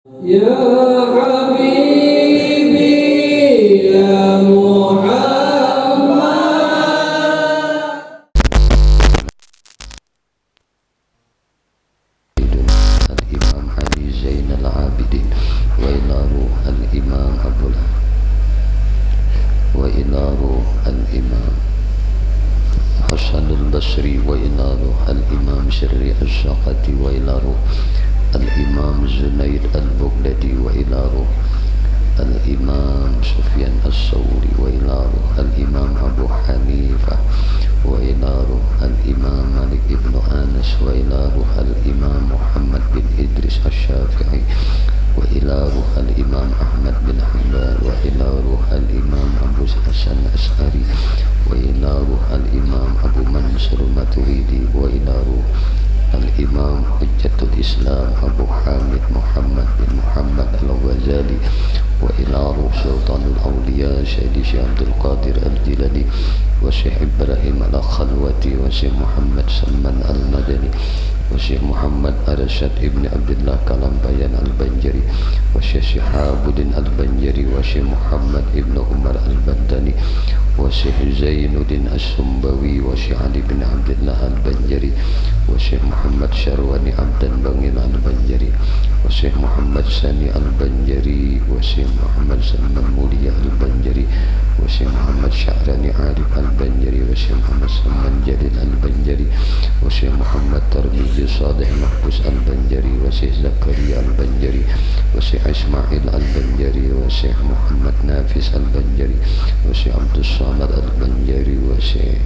Ya Habibi ya Muhammad. Al-Imam Ali Zainal Abidin wa ilaru al-Imam Abdullah wa ilaru al-Imam Hasan al-Basri wa ilaru al-Imam Syirri al-Syaqati wa ilaru al-Imam Zunaid al-Bughdadi wa ilaru al-Imam Sufyan al-Sawri wa ilaru al-Imam Abu Hanifah wa ilaru al-Imam Malik ibn Anas wa ilaru al-Imam Muhammad bin Idris al-Syafi'i wa ilaru al-Imam Ahmad bin Hanbal wa ilaru al-Imam Abu Hasan al-Ash'ari wa ilaru al-Imam Abu Mansur Maturidi wa ilaru al-Imam Hujjatul Islam Abu Hamid Muhammad bin Muhammad al-Ghazali wa ilaru Sultanul Awliya Syekh Abdul Qadir al-Jilani wa Syekh Ibrahim al-Khalwati wa Syekh Muhammad Salman al-Madani wa Syekh Muhammad Arsyad ibn Abdullah Kalambayan al-Banjari wa Syekh Shihabuddin al-Banjari wa Syekh Muhammad ibn Umar al-Bandani wa Syekh Zainuddin as-Sumbawi wa Syekh Ali bin Abdullah al-Banjari wa Syekh Muhammad Syarwani Abdan Bangil al-Banjari wa Syekh Muhammad Sani al-Banjari wa Syekh Muhammad Salman Mulia al-Banjari wa Syekh Muhammad Sya'rani Arif al-Banjari wa Syekh Muhammad Salman Jalil al-Banjari wa Syekh Muhammad Tarmizi Saleh Mahfuz al-Banjari wa Syekh Zakaria al-Banjari wa Syekh Ismail al-Banjari wa Syekh Muhammad Nafis al-Banjari wa Syekh Abdul Samad al-Banjari wa Syekh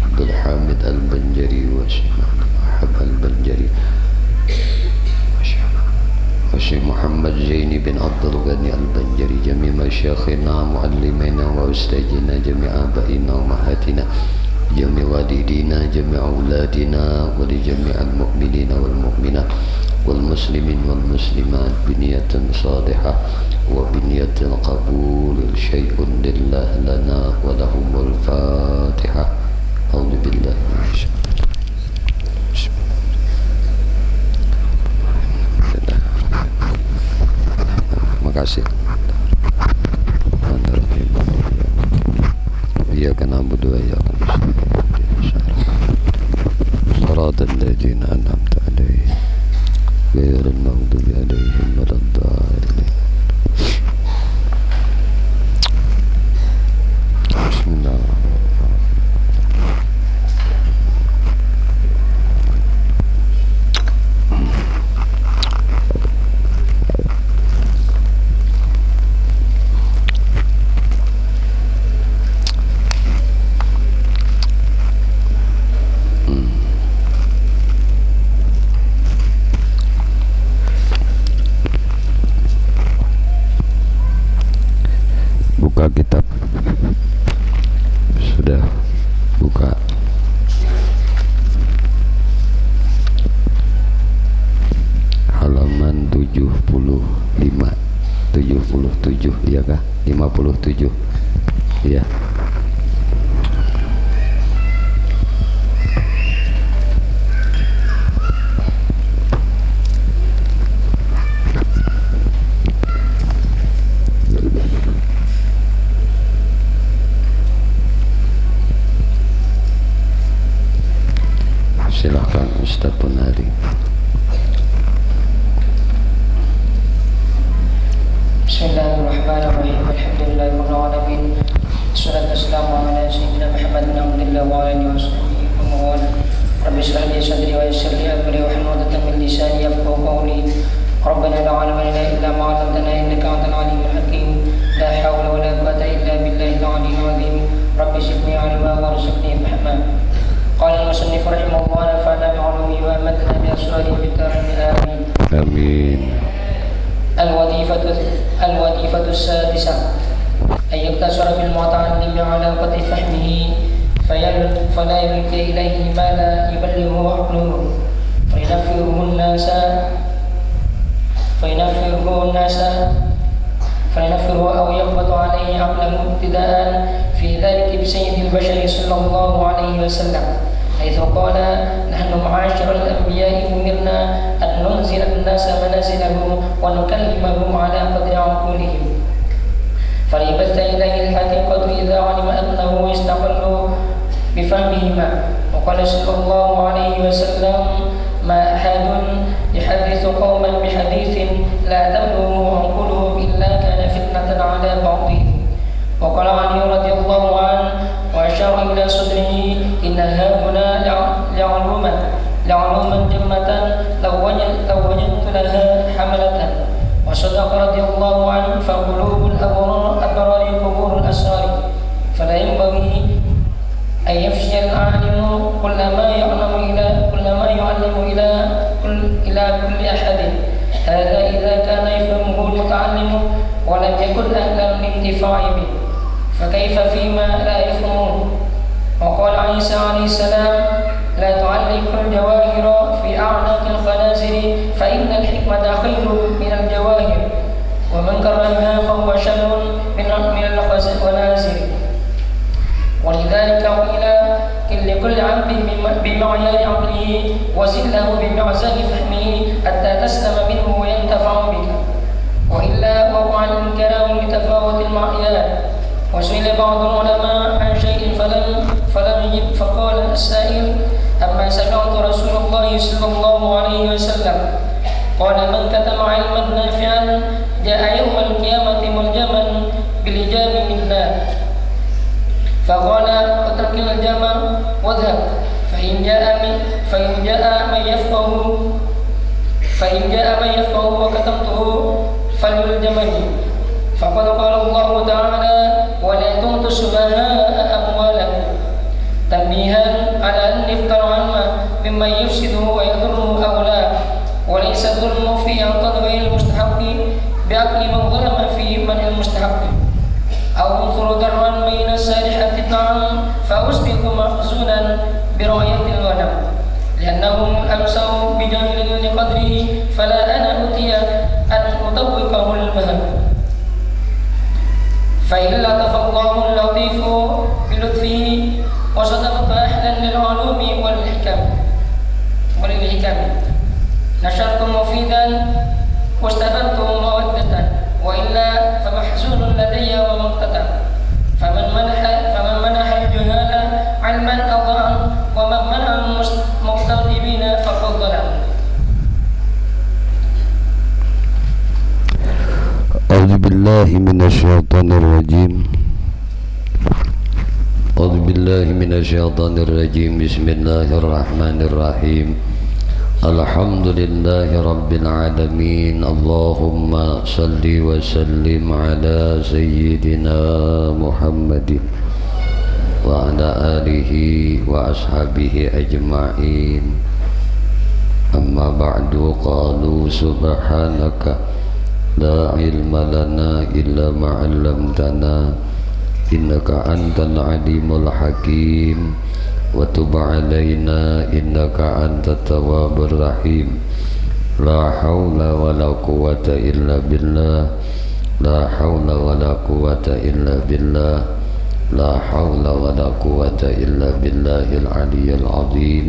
Abdul Hamid al-Banjari wa Syekh Muhammad Wahab al-Banjari wa Syekh Muhammad Zaini bin Abdul Ghani al-Banjari jami' masyayikhina muallimina wa ustadzina jami' abaina wa mahatina jami' walidina jami' auladina wa li jami'al mu'minina wal mu'minat wal muslimin wal muslimat biniyatin salihah wa biniyatil qabul syai'un lillah lana wa lahumul fatihah. A'udzu billahi minasy Makasih. Iyyaka na'budu wa iyyaka nasta'in. Shiratal ladzina an'amta 'alaihim ghairil maghdubi 'alaihim waladdallin. Bismillahirrahmanirrahim. Buka kitab. Sudah buka. Halaman 75 77 iya kah? 57 iya. Silakan Ustaz Punari. Bismillahirrahmanirrahim. Alhamdulillahirabbil alamin. Wassalatu wassalamu ala sayyidina Muhammad bin Abdullah wa ala alihi washabbihi wa man wala. Rabbi shrah li sadri wa yassir li amri wa hlul 'uqdatam min lisani yafqahu qawli. Rabbana la 'ilma lana illa ma 'allamtana innaka antal 'alimul hakim. La hawla wa la quwwata illa billahil 'aliyyil 'azim. Rabbi zidni 'ilma warzuqni fahma. Qala al-musannif rahimahullah nafa'ana bi'ulumihi wa amatna bi asrarihi fid dharain amin. Amin. الوظيفة السادسة أن يقتصر بالمتعلم على قدر فهمه فلا يلقي إليه ما لا يبلغه عقله فينفره الناس أو يقبض عليه عقله ابتداء في ذلك بسيد البشر صلى الله عليه وسلم حيث قال: نحن معاشر الأنبياء أمرنا أن ننزل الناس منازلهم ونكلمهم على قدر عقولهم، فليبث إليه الحقيقة إذا علم أنه يستقل بفهمهما. وقال صلى الله عليه وسلم: ما أحد يحدث قوما بحديث لا تبلغه عقولهم إلا كان فتنة على بعضهم. وقال علي رضي الله عنه وأشار إلى صدره: إن هاهنا لعلوما جمة لو وجدت لها حملة. وصدق رضي الله عنه: فقلوب الأبرار قبور الأسرار، فلا ينبغي أن يفشي العالم كل ما يعلم إلى كل أحد، هذا إذا كان يفهمه المتعلم ولم يكن أهلا للانتفاع به، فكيف فيما لا يفهمون. وقال عيسى عليه السلام: لا تعلقوا الجواهر في أعناق الخنازر فإن الحكمة خير من الجواهر، ومن كرهها فهو شر من الخنازر. ولذلك قيل لكل عبد بمعيار عقله وزد له بمعزل فهمه حتى تسلم منه وينتفع بك، وإلا وقع الانكار لتفاوت المعيار. وسئل بعض العلماء عن شيء فلم يجب، فقال السائل: أما سمعت رسول الله صلى الله عليه وسلم قال: من كتم علما نافعا جاء يوم القيامة ملجما بلجام من نار. فقال: اترك الجم واذهب، فإن جاء من يفقه وكتمته فليلجمني. فقد قال الله تعالى: ولا تؤتوا السفهاء أموالكم، تنبيها على أن افتر عنه ممن يفسده ويضره أولاه، وليس الظلم في أن غير المستحق بأكل من ظلم في من المستحق، أو انظر درا بين السارحة الطعام فأصبح محزونا برعية الغنم، لأنهم أمسوا بجهل لقدره، فلا أنا أتي أن أطوقه المهل. فإن لطف الله اللطيف بلطفه وصدقت أهلا للعلوم والحكم نشرتم مفيدا واستفدتم مودة، وإلا فمحزون لدي ومقتدى. فمن منح الجهال علما أضاع، ومن منع المستغربين فقد ظلم. أعوذ بالله من الشيطان الرجيم. أعوذ بالله من الشيطان الرجيم. بسم الله الرحمن الرحيم. الحمد لله رب العالمين. اللهم صل وسلم على سيدنا محمد وعلى آله وأصحابه أجمعين. أما بعد، قالوا سبحانك لا علم لنا إلا ما علمتنا إنك أنت العليم الحكيم، وتب علينا إنك أنت التواب الرحيم. لا حول ولا قوة إلا بالله، لا حول ولا قوة إلا بالله، لا حول ولا قوة إلا بالله العلي العظيم.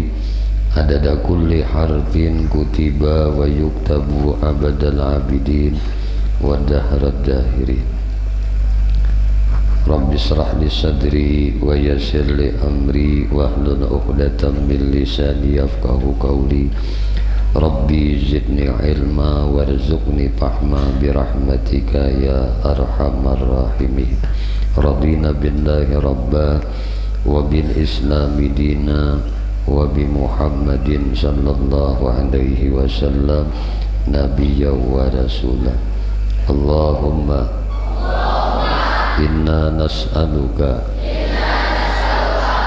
عدد كل حرف كتب ويكتب أبد العابدين ودهر الداهرين. Rabbi israh li sadri wa yassir li amri wahlul 'uqdatam min lisani yafqahu qawli. Rabbi zidni ilma warzuqni fahma birahmatika ya arhamar rahimin. Radina billahi rabba wa bil islami dina wa bi Muhammadin sallallahu alaihi wasallam nabiyya wa rasulah. Allahumma inna nas'aluka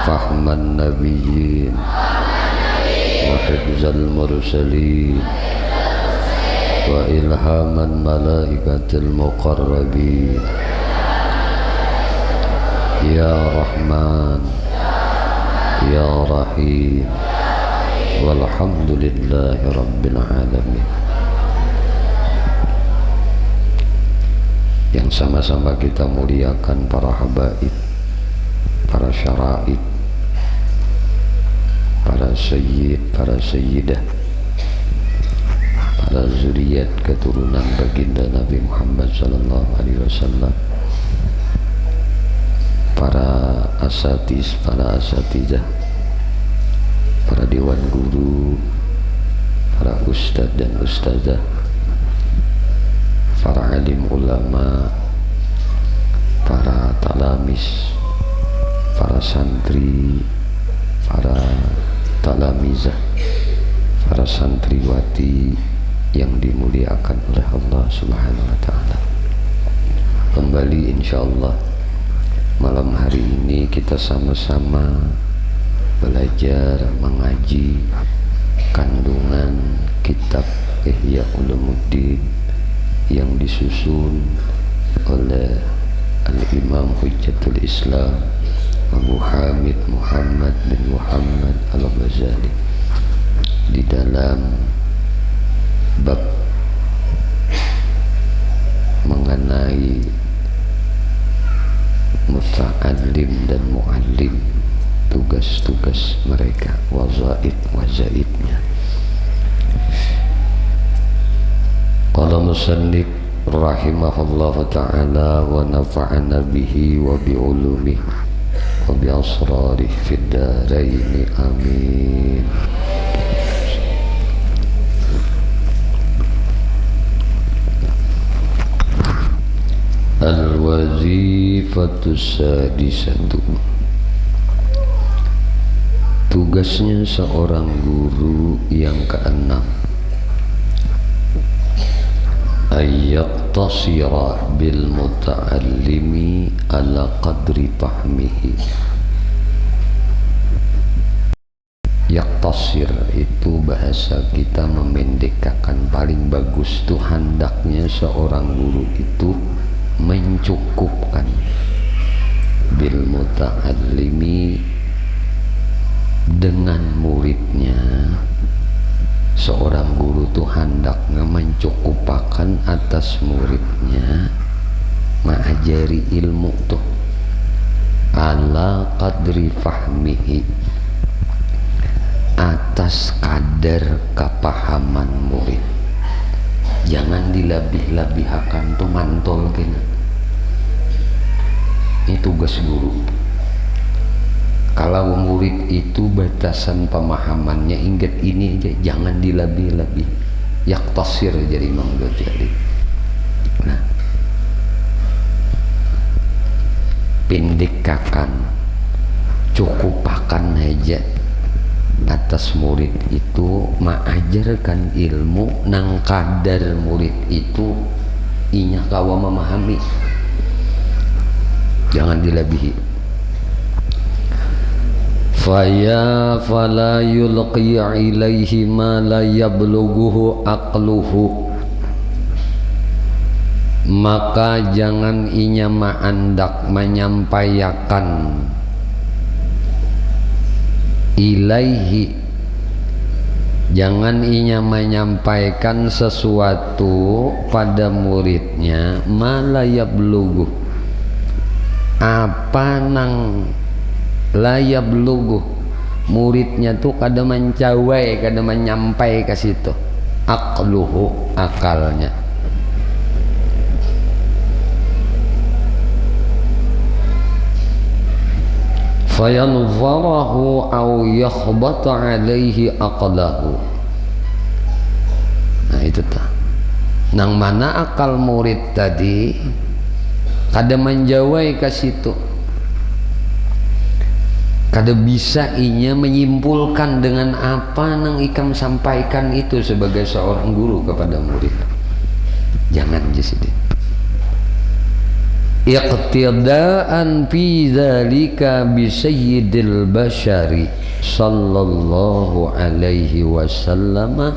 fahman nabiyyin wa hifzal mursalin wa ilhaman malaikatil muqarrabin. Ya Rahman Ya Rahim, walhamdulillahi rabbil alamin. Yang sama-sama kita muliakan para habaib, para syaraib, para sayyid, para sayyidah, para zuriat keturunan baginda Nabi Muhammad sallallahu alaihi wasallam, para asatis, para asatidah, para dewan guru, para ustadz dan ustazah, para alim ulama, para talamis, para santri, para talamizah, para santriwati yang dimuliakan oleh Allah Subhanahu wa taala. Kembali insyaallah malam hari ini kita sama-sama belajar mengaji kandungan kitab Ihya Ulumuddin yang disusun oleh Al-Imam Hujjatul Islam Abu Hamid Muhammad bin Muhammad Al-Ghazali di dalam bab mengenai muta'allim dan mu'allim, tugas-tugas mereka, wazaib-wazaibnya. Qala musannif rahimahullah ta'ala wa nafa'ana bihi wa bi'ulumihi wa bi'asrarihi fid daraini amin. Al-wazifatu sadisatu, tugasnya seorang guru yang keenam, ayyaqtasira bil muta'allimi ala qadri fahmihi. Yaqtasir itu bahasa kita memendekkan, paling bagus tuh hendaknya seorang guru itu mencukupkan bil muta'allimi dengan muridnya. Seorang guru tuh hendaknya mencukupakan atas muridnya mengajari ilmu tuh ala qadri fahmihi, atas kadar kepahaman murid. Jangan dilabih-labihkan tuh mantol kena. Ini tugas guru. Kalau murid itu batasan pemahamannya ingat ini aja, jangan dilabih-labih. Yaqtasir jadi Imam Ghazali. Nah, pendekakan, cukupakan aja atas murid itu, mengajarkan ilmu nang kadar murid itu inya kawa memahami, jangan dilebihi. Fala yulqi ilaihi ma la yablughuhu aqluhu, maka jangan inya ma'andak menyampaikan ilaihi, jangan inya menyampaikan sesuatu pada muridnya ma la yablughu, apa nang la yablughu, muridnya tuh kada mencawai, kada menyampai ke situ, aqluhu, akalnya. Fayanzarahu au yakhbata alaihi aqlahu. Nah itu tuh, nang mana akal murid tadi kada menjawai ke situ, kada bisa inya menyimpulkan dengan apa nang ikam sampaikan itu sebagai seorang guru kepada murid. Jangan jadi iqtidaan fi dzalika bi sayyidil bashari sallallahu alaihi wasallam,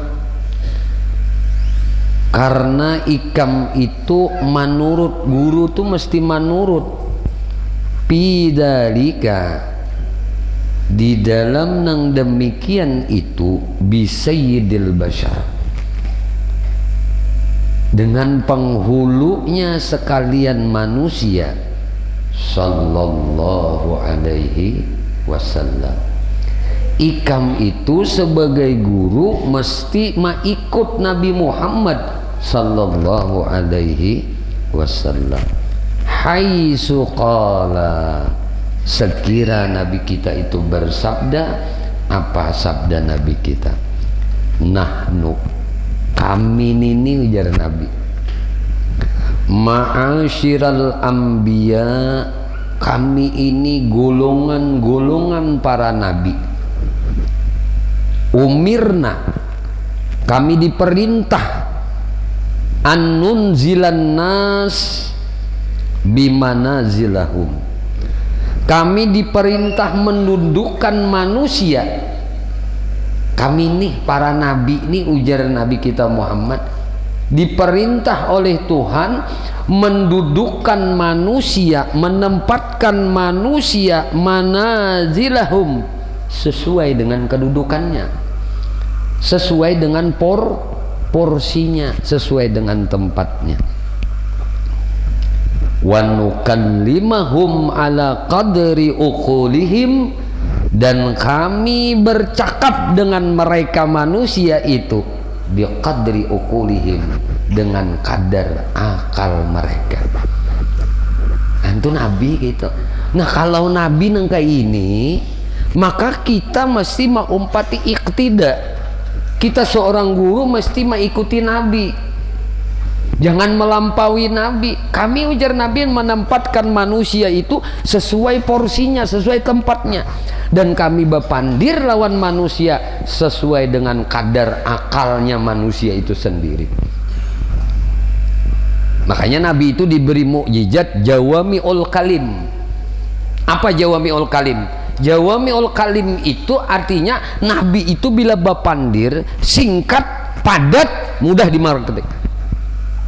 karena ikam itu menurut guru tuh mesti menurut fi dzalika, di dalam nang demikian itu bi sayyidil bashar, dengan penghulunya sekalian manusia sallallahu alaihi wasallam. Ikam itu sebagai guru mesti mengikut Nabi Muhammad sallallahu alaihi wasallam. Haitsu qala, sekira Nabi kita itu bersabda, apa sabda Nabi kita? Nahnu, kami ini, ujar Nabi, ma'asyiral anbiya, kami ini golongan-golongan para nabi. Umirna, kami diperintah, an nunzilan nas bimanazilahum, kami diperintah mendudukkan manusia. Kami nih para nabi nih, ujar Nabi kita Muhammad, diperintah oleh Tuhan mendudukkan manusia, menempatkan manusia manazilahum, sesuai dengan kedudukannya, sesuai dengan porsinya, sesuai dengan tempatnya. Wa nukallimahum ala qadri uqulihim, dan kami bercakap dengan mereka manusia itu biqadri uqulihim, dengan kadar akal mereka. Itu nabi gitu. Nah kalau nabi nang kayak ini, maka kita mesti mengumpati iktida. Kita seorang guru mesti mengikuti nabi, jangan melampaui nabi. Kami, ujar Nabi, menempatkan manusia itu sesuai porsinya, sesuai tempatnya, dan kami berpandir lawan manusia sesuai dengan kadar akalnya manusia itu sendiri. Makanya Nabi itu diberi mukjizat jawami'ul kalim. Apa jawami'ul kalim? Jawami'ul kalim itu artinya Nabi itu bila berpandir singkat, padat, mudah dimengerti,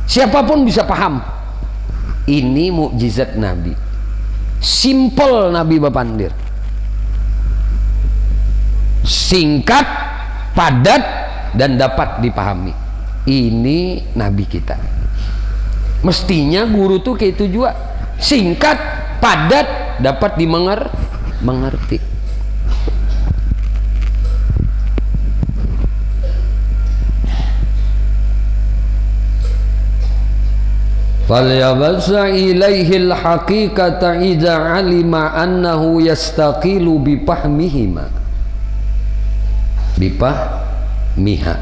siapapun bisa paham. Ini mukjizat Nabi. Simple Nabi berpandir, singkat, padat, dan dapat dipahami. Ini Nabi kita. Mestinya guru tuh kayak itu juga, singkat, padat, dapat dimengerti. Falyabassa ilaihil haqiqata idza alima annahu yastaqilu bifahmihima bifahmiha.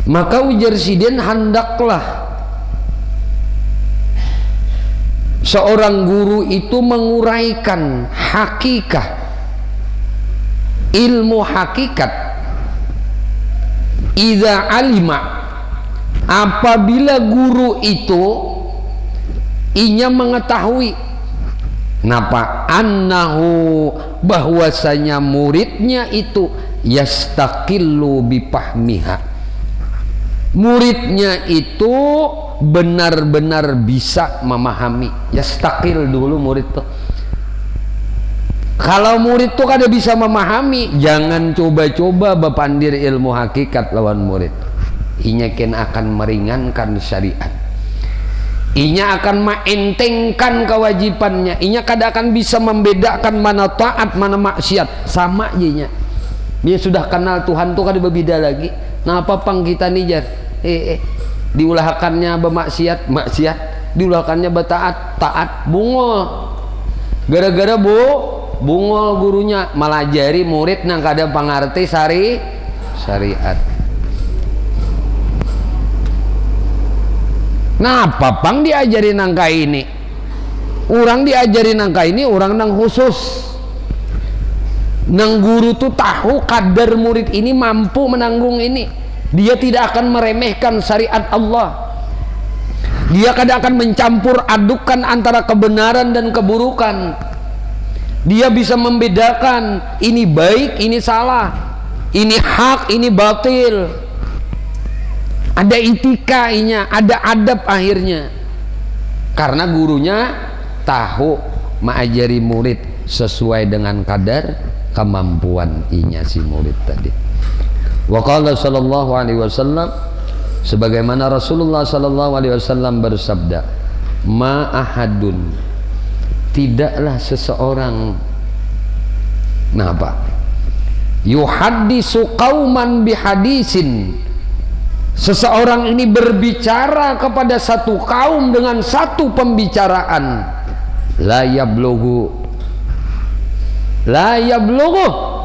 Maka ujar sidin, hendaklah seorang guru itu menguraikan hakikat, ilmu hakikat. Idza alima, apabila guru itu inya mengetahui, napa, annahu, bahwasanya muridnya itu yastaqillu bifahmiha, muridnya itu benar-benar bisa memahami. Yastaqil dulu murid tuh. Kalau murid tuh kada bisa memahami, jangan coba-coba berpandir ilmu hakikat lawan murid. Inya akan meringankan syariat, inya akan mengentengkan kewajibannya, inya kada akan bisa membedakan mana taat mana maksiat. Sama aja dia sudah kenal Tuhan tuh kada berbeda lagi. Nah apa pang kita nih jar diulahakannya bermaksiat, maksiat, diulahakannya bertaat, taat, bungol. Gara-gara bungol gurunya malajari murid nang kada pangarti syariat. Nah apa pang diajari nangka ini? Orang diajari nangka ini, orang nang khusus. Nang guru tuh tahu kadar murid ini mampu menanggung ini. Dia tidak akan meremehkan syariat Allah. Dia kada akan mencampur adukan antara kebenaran dan keburukan. Dia bisa membedakan ini baik, ini salah, ini hak, ini batil. Ada etikanya, ada adab akhirnya. Karena gurunya tahu mengajari murid sesuai dengan kadar kemampuan inya si murid tadi. Wa qala sallallahu alaihi wasallam, sebagaimana Rasulullah sallallahu alaihi wasallam bersabda, ma ahadun, tidaklah seseorang, nah apa? yuhaddisu qauman bihadisin, seseorang ini berbicara kepada satu kaum dengan satu pembicaraan, la yablughu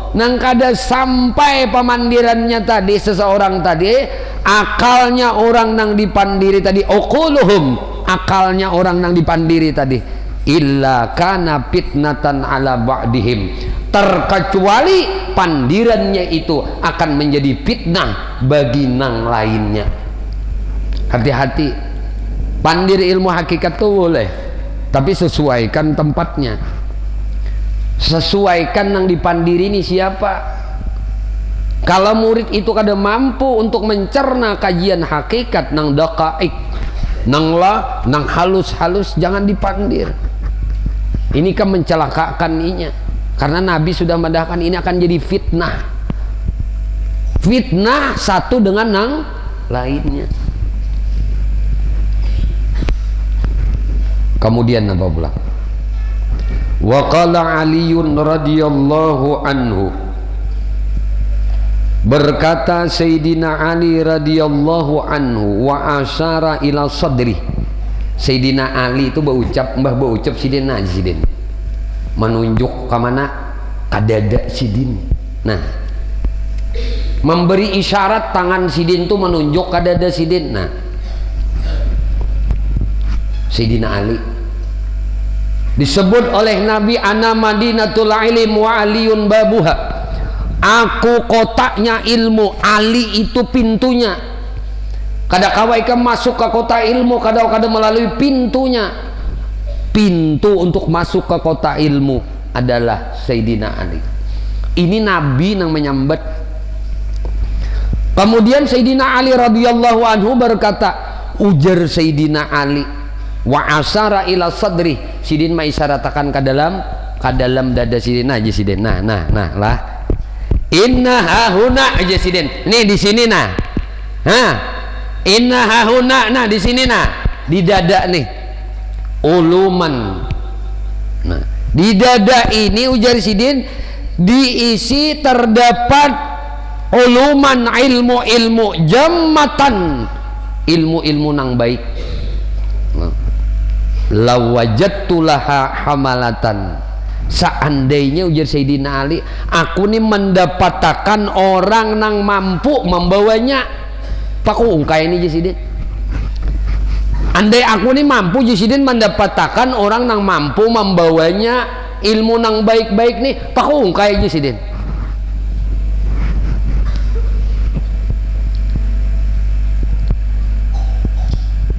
nang kada sampai pemandirannya tadi seseorang tadi, akalnya orang nang dipandiri tadi, uquluhum, akalnya orang nang dipandiri tadi, illa kana fitnatan ala ba'dihim, terkecuali pandirannya itu akan menjadi fitnah bagi nang lainnya. Hati-hati, pandir ilmu hakikat itu boleh, tapi sesuaikan tempatnya, sesuaikan nang dipandiri ini siapa. Kalau murid itu kada mampu untuk mencerna kajian hakikat nang daqaik, nang halus-halus, jangan dipandir. Ini kan mencelakakan inya, karena Nabi sudah mendahkan ini akan jadi fitnah. Fitnah satu dengan nang lainnya. Kemudian apa pula? Wa qala Aliun radhiyallahu anhu, berkata Sayyidina Ali radhiyallahu anhu, wa asyara ila sadri. Sayyidina Ali itu berucap, mbah berucap sidin aja sidin, menunjuk ke mana? Ka dada sidin. Nah, memberi isyarat tangan sidin itu menunjuk ke dada sidin. Nah, Sayyidina Ali disebut oleh Nabi, ana madinatul ilm wa aliyun babuha, aku kotaknya ilmu, Ali itu pintunya. Kada kawaikan masuk ke kota ilmu, kada melalui pintunya. Pintu untuk masuk ke kota ilmu adalah Sayyidina Ali. Ini Nabi yang menyambat. Kemudian Sayyidina Ali radhiyallahu anhu berkata, ujar Sayyidina Ali, wa asara ila sadri, sidin maisyaratakan ke dalam dada sidin aja sidin. Nah lah, inna hahuna aja sidin, nih di sini nah, inna hahuna, nah di sini nah, di dada nih, uluman. Nah, di dada ini ujar sidin diisi terdapat uluman, ilmu jammatan, ilmu nang baik. Lawajadtu laha hamalatan, seandainya ujar Sayyidina Ali, aku nih mendapatkan orang nang mampu membawanya. Paku ungkai ini Jasidin, andai aku nih mampu Jasidin mendapatkan orang nang mampu membawanya ilmu nang baik-baik nih, paku ungkai Jasidin.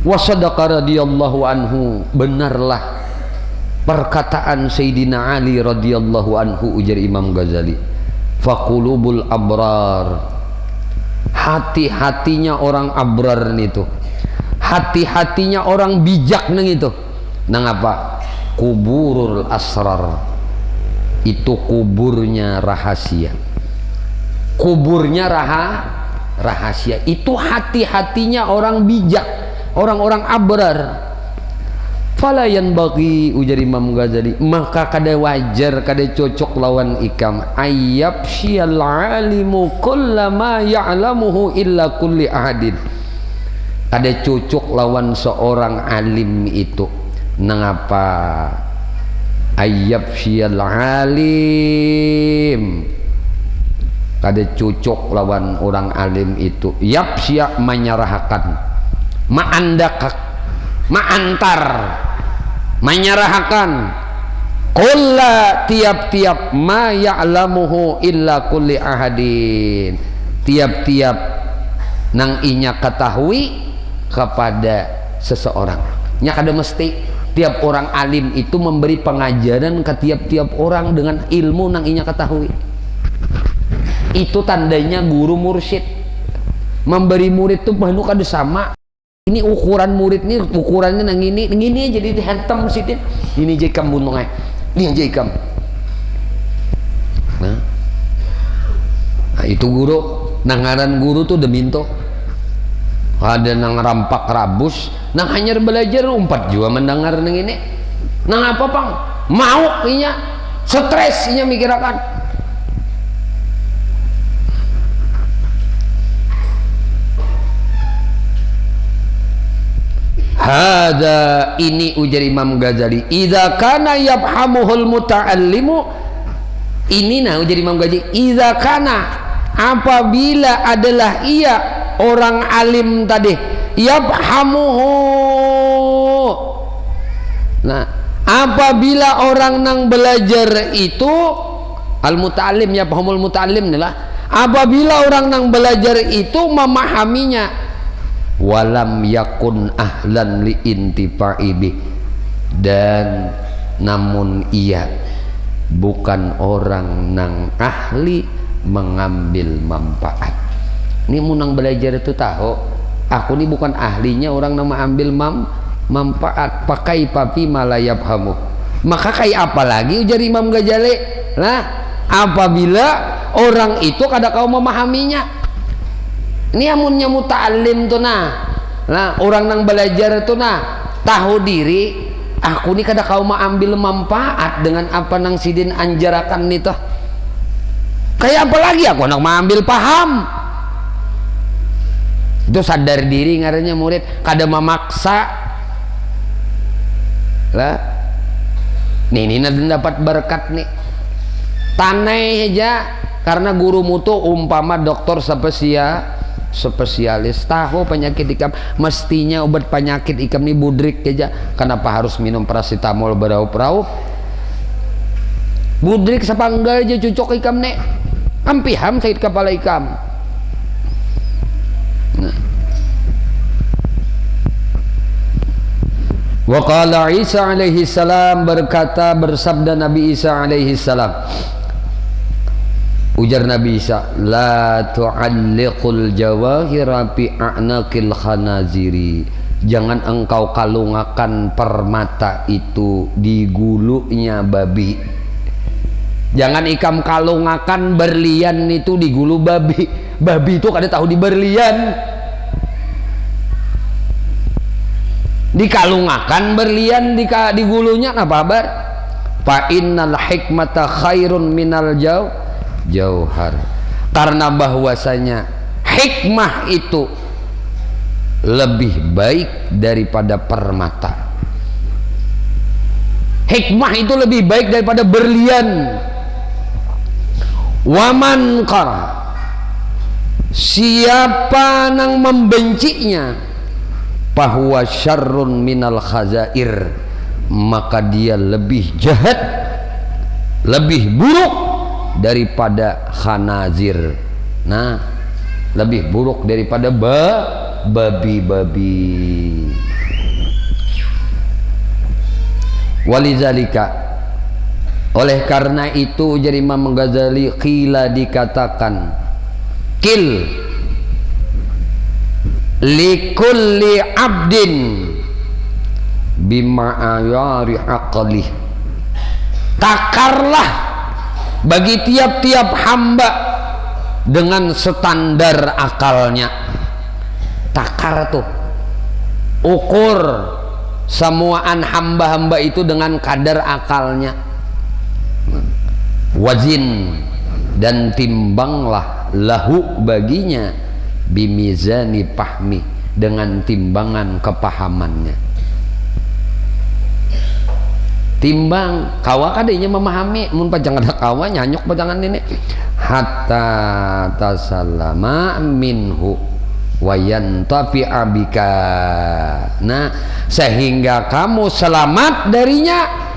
Wasadaqa radhiyallahu anhu, benarlah perkataan Sayyidina Ali radhiyallahu anhu, ujar Imam Ghazali, faqulubul abrar, hati-hatinya orang abrar itu, hati-hatinya orang bijak nang itu, nang apa? Kuburul asrar, itu kuburnya rahasia, kuburnya rahasia, itu hati-hatinya orang bijak, orang-orang abrar. Falayan bagi, ujar Imam Ghazali, maka kada wajar, kada cocok lawan ikam, ayyab syiyal alimu kullama ya'lamuhu illa kulli ahadin, kada cocok lawan seorang alim itu. Nangapa? Ayyab syiyal alim, kada cocok lawan orang alim itu. Yab syak menyerahkan, ma'antar, menyerahkan, kulla, tiap-tiap, ma ya'lamuhu illa kulli ahadin, tiap-tiap nang inya ketahui kepada seseorang. Nya kada mesti tiap orang alim itu memberi pengajaran ke tiap-tiap orang dengan ilmu nang inya ketahui. Itu tandanya guru mursyid memberi murid tuh bahnu kada sama. Ini ukuran murid nih, ukurannya nang ini jadi dihantam sidin. Ini jekam buntungai, ini jekam. Nah, itu guru, nangaran guru tuh deminto. Ada nang rampak rabus, nang hanya belajar umpat juga mendengar nang ini. Nang apa pang? Mau inya, stres inya mikirakan. Hada ini ujar Imam Ghazali, idza kana yafhamuhul muta'allimu, ini nah ujar Imam Ghazali, idza kana apabila adalah ia orang alim tadi, yafhamuhu, nah apabila orang nang belajar itu al muta'allim, yafhamul muta'allim nih, apabila orang nang belajar itu memahaminya, walam yakun ahlan li intifa'i bih, dan namun ia bukan orang nang ahli mengambil manfaat. Ini munang belajar itu tahu aku ini bukan ahlinya orang nang mengambil manfaat, pakai papi malayabhamu, maka kayak apa lagi ujar Imam Ghazali, nah apabila orang itu kada kau memahaminya. Ini amunnya muta'alim tuh nah orang nang belajar tuh nah tahu diri, aku ini kada kau mau ambil manfaat dengan apa nang sidin anjarakan nih toh, kayak apa lagi aku nang mau ambil paham. Itu sadar diri ngarannya murid, kada memaksa lah. Nih dapat berkat nih tanai aja karena guru mutu umpama dokter spesialis tahu penyakit ikam, mestinya obat penyakit ikam ini budrik aja, kenapa harus minum paracetamol beraup-raup? Budrik sepanggal aja cocok ikam nek ampiham sakit kepala ikam. Nah. Wa qala Isa alaihi salam, berkata bersabda Nabi Isa alaihi salam, ujar Nabi Isa, la tu'alliqul jawahira fi a'naqil khanaziri, jangan engkau kalungakan permata itu di gulunya babi. Jangan ikam kalungakan berlian itu di gulu babi. Babi itu kada tahu di berlian, dikalungakan berlian di gulunya apa kabar? Fa innal hikmata khairun minal jauhar, karena bahwasanya hikmah itu lebih baik daripada permata. Hikmah itu lebih baik daripada berlian. Waman qara, siapa nang membencinya, bahwa syarrun minal khazair, maka dia lebih jahat, lebih buruk daripada khanazir. Nah, lebih buruk daripada babi-babi. Walizalika, oleh karena itu jadi Imam Ghazali, qila dikatakan, kil likulli abdin bima'ayari aqlih, takarlah bagi tiap-tiap hamba dengan standar akalnya. Takar tuh ukur semuaan hamba-hamba itu dengan kadar akalnya. Wazin, dan timbanglah lahu baginya bimizani pahmi, dengan timbangan kepahamannya. Timbang kawa kadenya memahami, mun pajangan kawa nyanyok pajangan ini, hatta tasallama minhu wayantafi abika, nah sehingga kamu selamat darinya.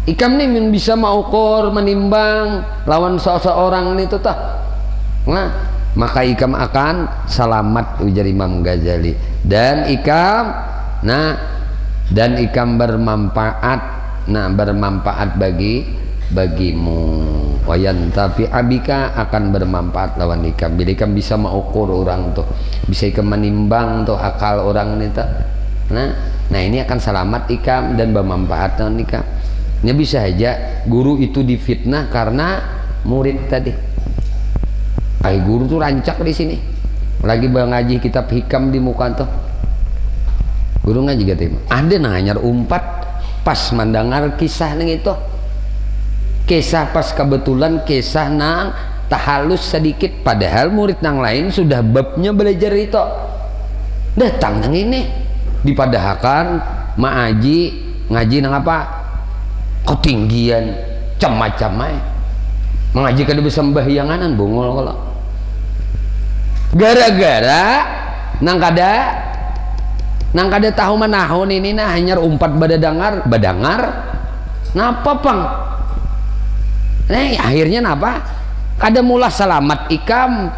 Ikam nih bisa mengukur, menimbang lawan seseorang itu tah, nah maka ikam akan selamat ujar Imam Ghazali, dan ikam bermanfaat, nah bermanfaat bagimu. Wayantafi abika, akan bermanfaat lawan ikam. Bila ikam bisa mengukur orang tuh, bisa ikam menimbang tuh akal orang itu, nah ini akan selamat ikam dan bermanfaat lawan ikam. Ini bisa aja guru itu difitnah karena murid tadi. Guru tuh rancak di sini, lagi ngaji kitab hikam di muka tuh. Guru ngaji gitu, ada nanyar umpat pas mendengar kisah nang itu. Kisah pas kebetulan kisah nang tahalus sedikit, padahal murid nang lain sudah babnya belajar itu. Datang nang ini, dipadahakan ngaji nang apa ketinggian macam-macam mengaji kada besembahyanganan bungul kalau gara-gara nang kada tahu manahun ini hanya umpat badangar napa pang akhirnya napa kada mulah selamat ikam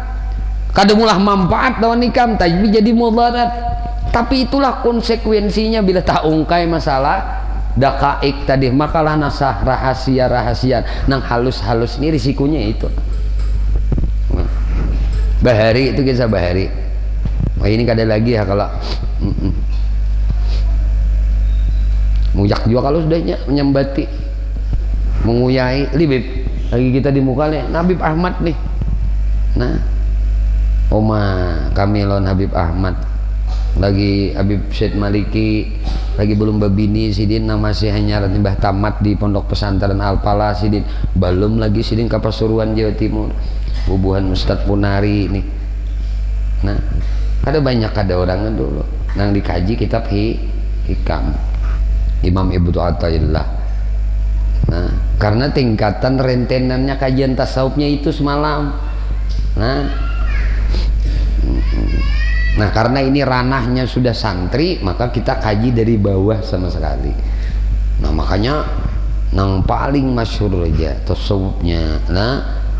kada mulah manfaat lawan ikam tapi jadi mudarat. Tapi itulah konsekuensinya bila tak ungkai masalah dakaik tadi, makalah nasah rahasia nang halus-halus ini risikonya itu. Bahari itu kisah bahari. Wah ini kada lagi ya kalau mujak juga kalau sudah menyambati menguyai libib lagi kita di muka nih Habib Ahmad nih. Nah Oma kami lawan Habib Ahmad lagi Habib Syed Maliki lagi belum babini sidin masih hanya mbah tamat di pondok pesantren Al-Pala sidin belum lagi sidin ke Pasuruan Jawa Timur bubuhan Ustadz Punari ini. Nah ada banyak orang dulu nang dikaji kitab hikam Imam Ibnu Athaillah. Nah karena tingkatan rentenannya kajian tasawufnya itu semalam. Nah karena ini ranahnya sudah santri maka kita kaji dari bawah sama sekali. Nah makanya nang paling masyhur aja tasawufnya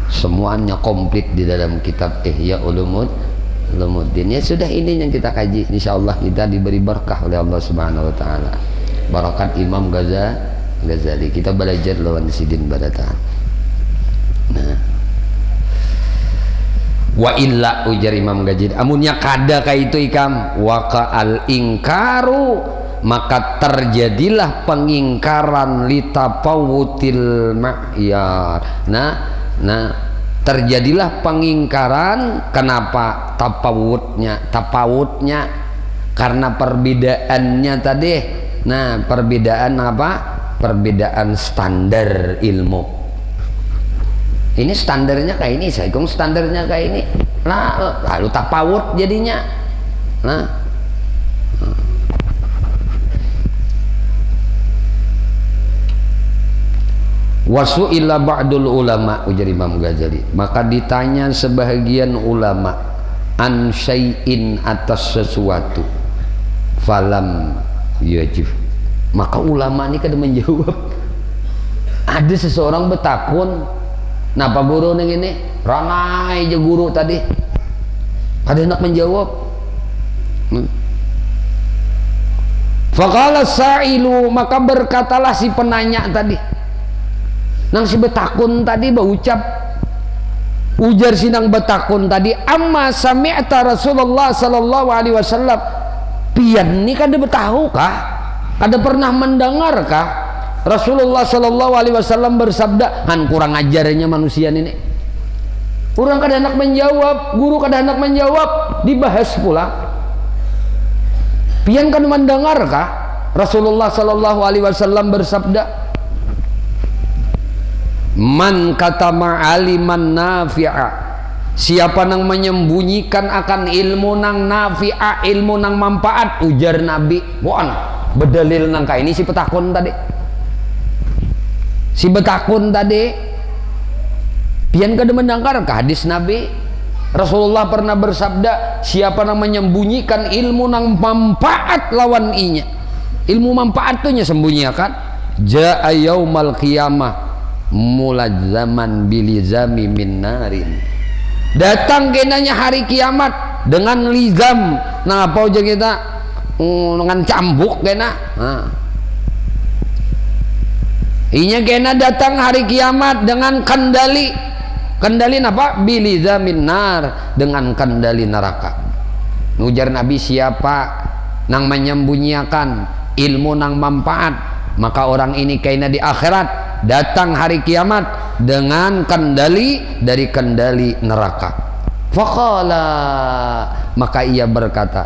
semuanya komplit di dalam kitab Ihya Ulumuddin. Ya sudah ini yang kita kaji, insyaallah kita diberi berkah oleh Allah Subhanahu wa taala. Barakat Imam Ghazali. Kita belajar lawan sidin badatan. Nah wa illa ujar Imam Ghazali amunnya kada ka itu ikam waka al ingkaru maka terjadilah pengingkaran litapawutil ma'yar. Nah terjadilah pengingkaran. Kenapa tapawutnya karena perbedaannya tadi. Nah perbedaan apa? Perbedaan standar ilmu. Ini standarnya kayak ini, saya kong standarnya kayak ini. Nah, lalu tapawut jadinya. Nah, wasu'ila ba'dul ulama ujar Imam Ghazali. Maka ditanya sebahagian ulama an syai'in atas sesuatu falam yajib. Maka ulama ini kada menjawab. Ada seseorang bertakun. Napa guru neng ini ranai aja guru tadi kada hendak menjawab. Faqala sa'ilu maka berkatalah si penanya tadi nang si betakun tadi berucap ujar si nang betakun tadi amma sami'ta Rasulullah sallallahu alaihi wasallam pian ni kada betahu kah kada pernah mendengar kah Rasulullah sallallahu alaihi wasallam bersabda. Han kurang ajarnya manusia ini. Orang kada hendak menjawab, guru kada hendak menjawab, dibahas pula. Pian kada mendengarkah Rasulullah sallallahu alaihi wasallam bersabda? Man katama aliman nafi'a. Siapa nang menyembunyikan akan ilmu nang nafi'a, ilmu nang manfaat, ujar Nabi. Bukan berdalil nang ini si petakun tadi. Si betakun tadi pian kada mendengar ke hadis Nabi Rasulullah pernah bersabda siapa yang menyembunyikan ilmu nang manfaat lawan inya ilmu manfaat tuh nya sembunyikan ja'a yaumal qiyamah mulazzaman bilizami min narin datang kenanya hari kiamat dengan lizam nah apa aja kita dengan cambuk kena inya kena datang hari kiamat dengan kendali apa? Bilizamin nar dengan kendali neraka. Ujar Nabi siapa nang menyembunyikan ilmu nang manfaat maka orang ini kena di akhirat datang hari kiamat dengan kendali dari kendali neraka. Faqala maka ia berkata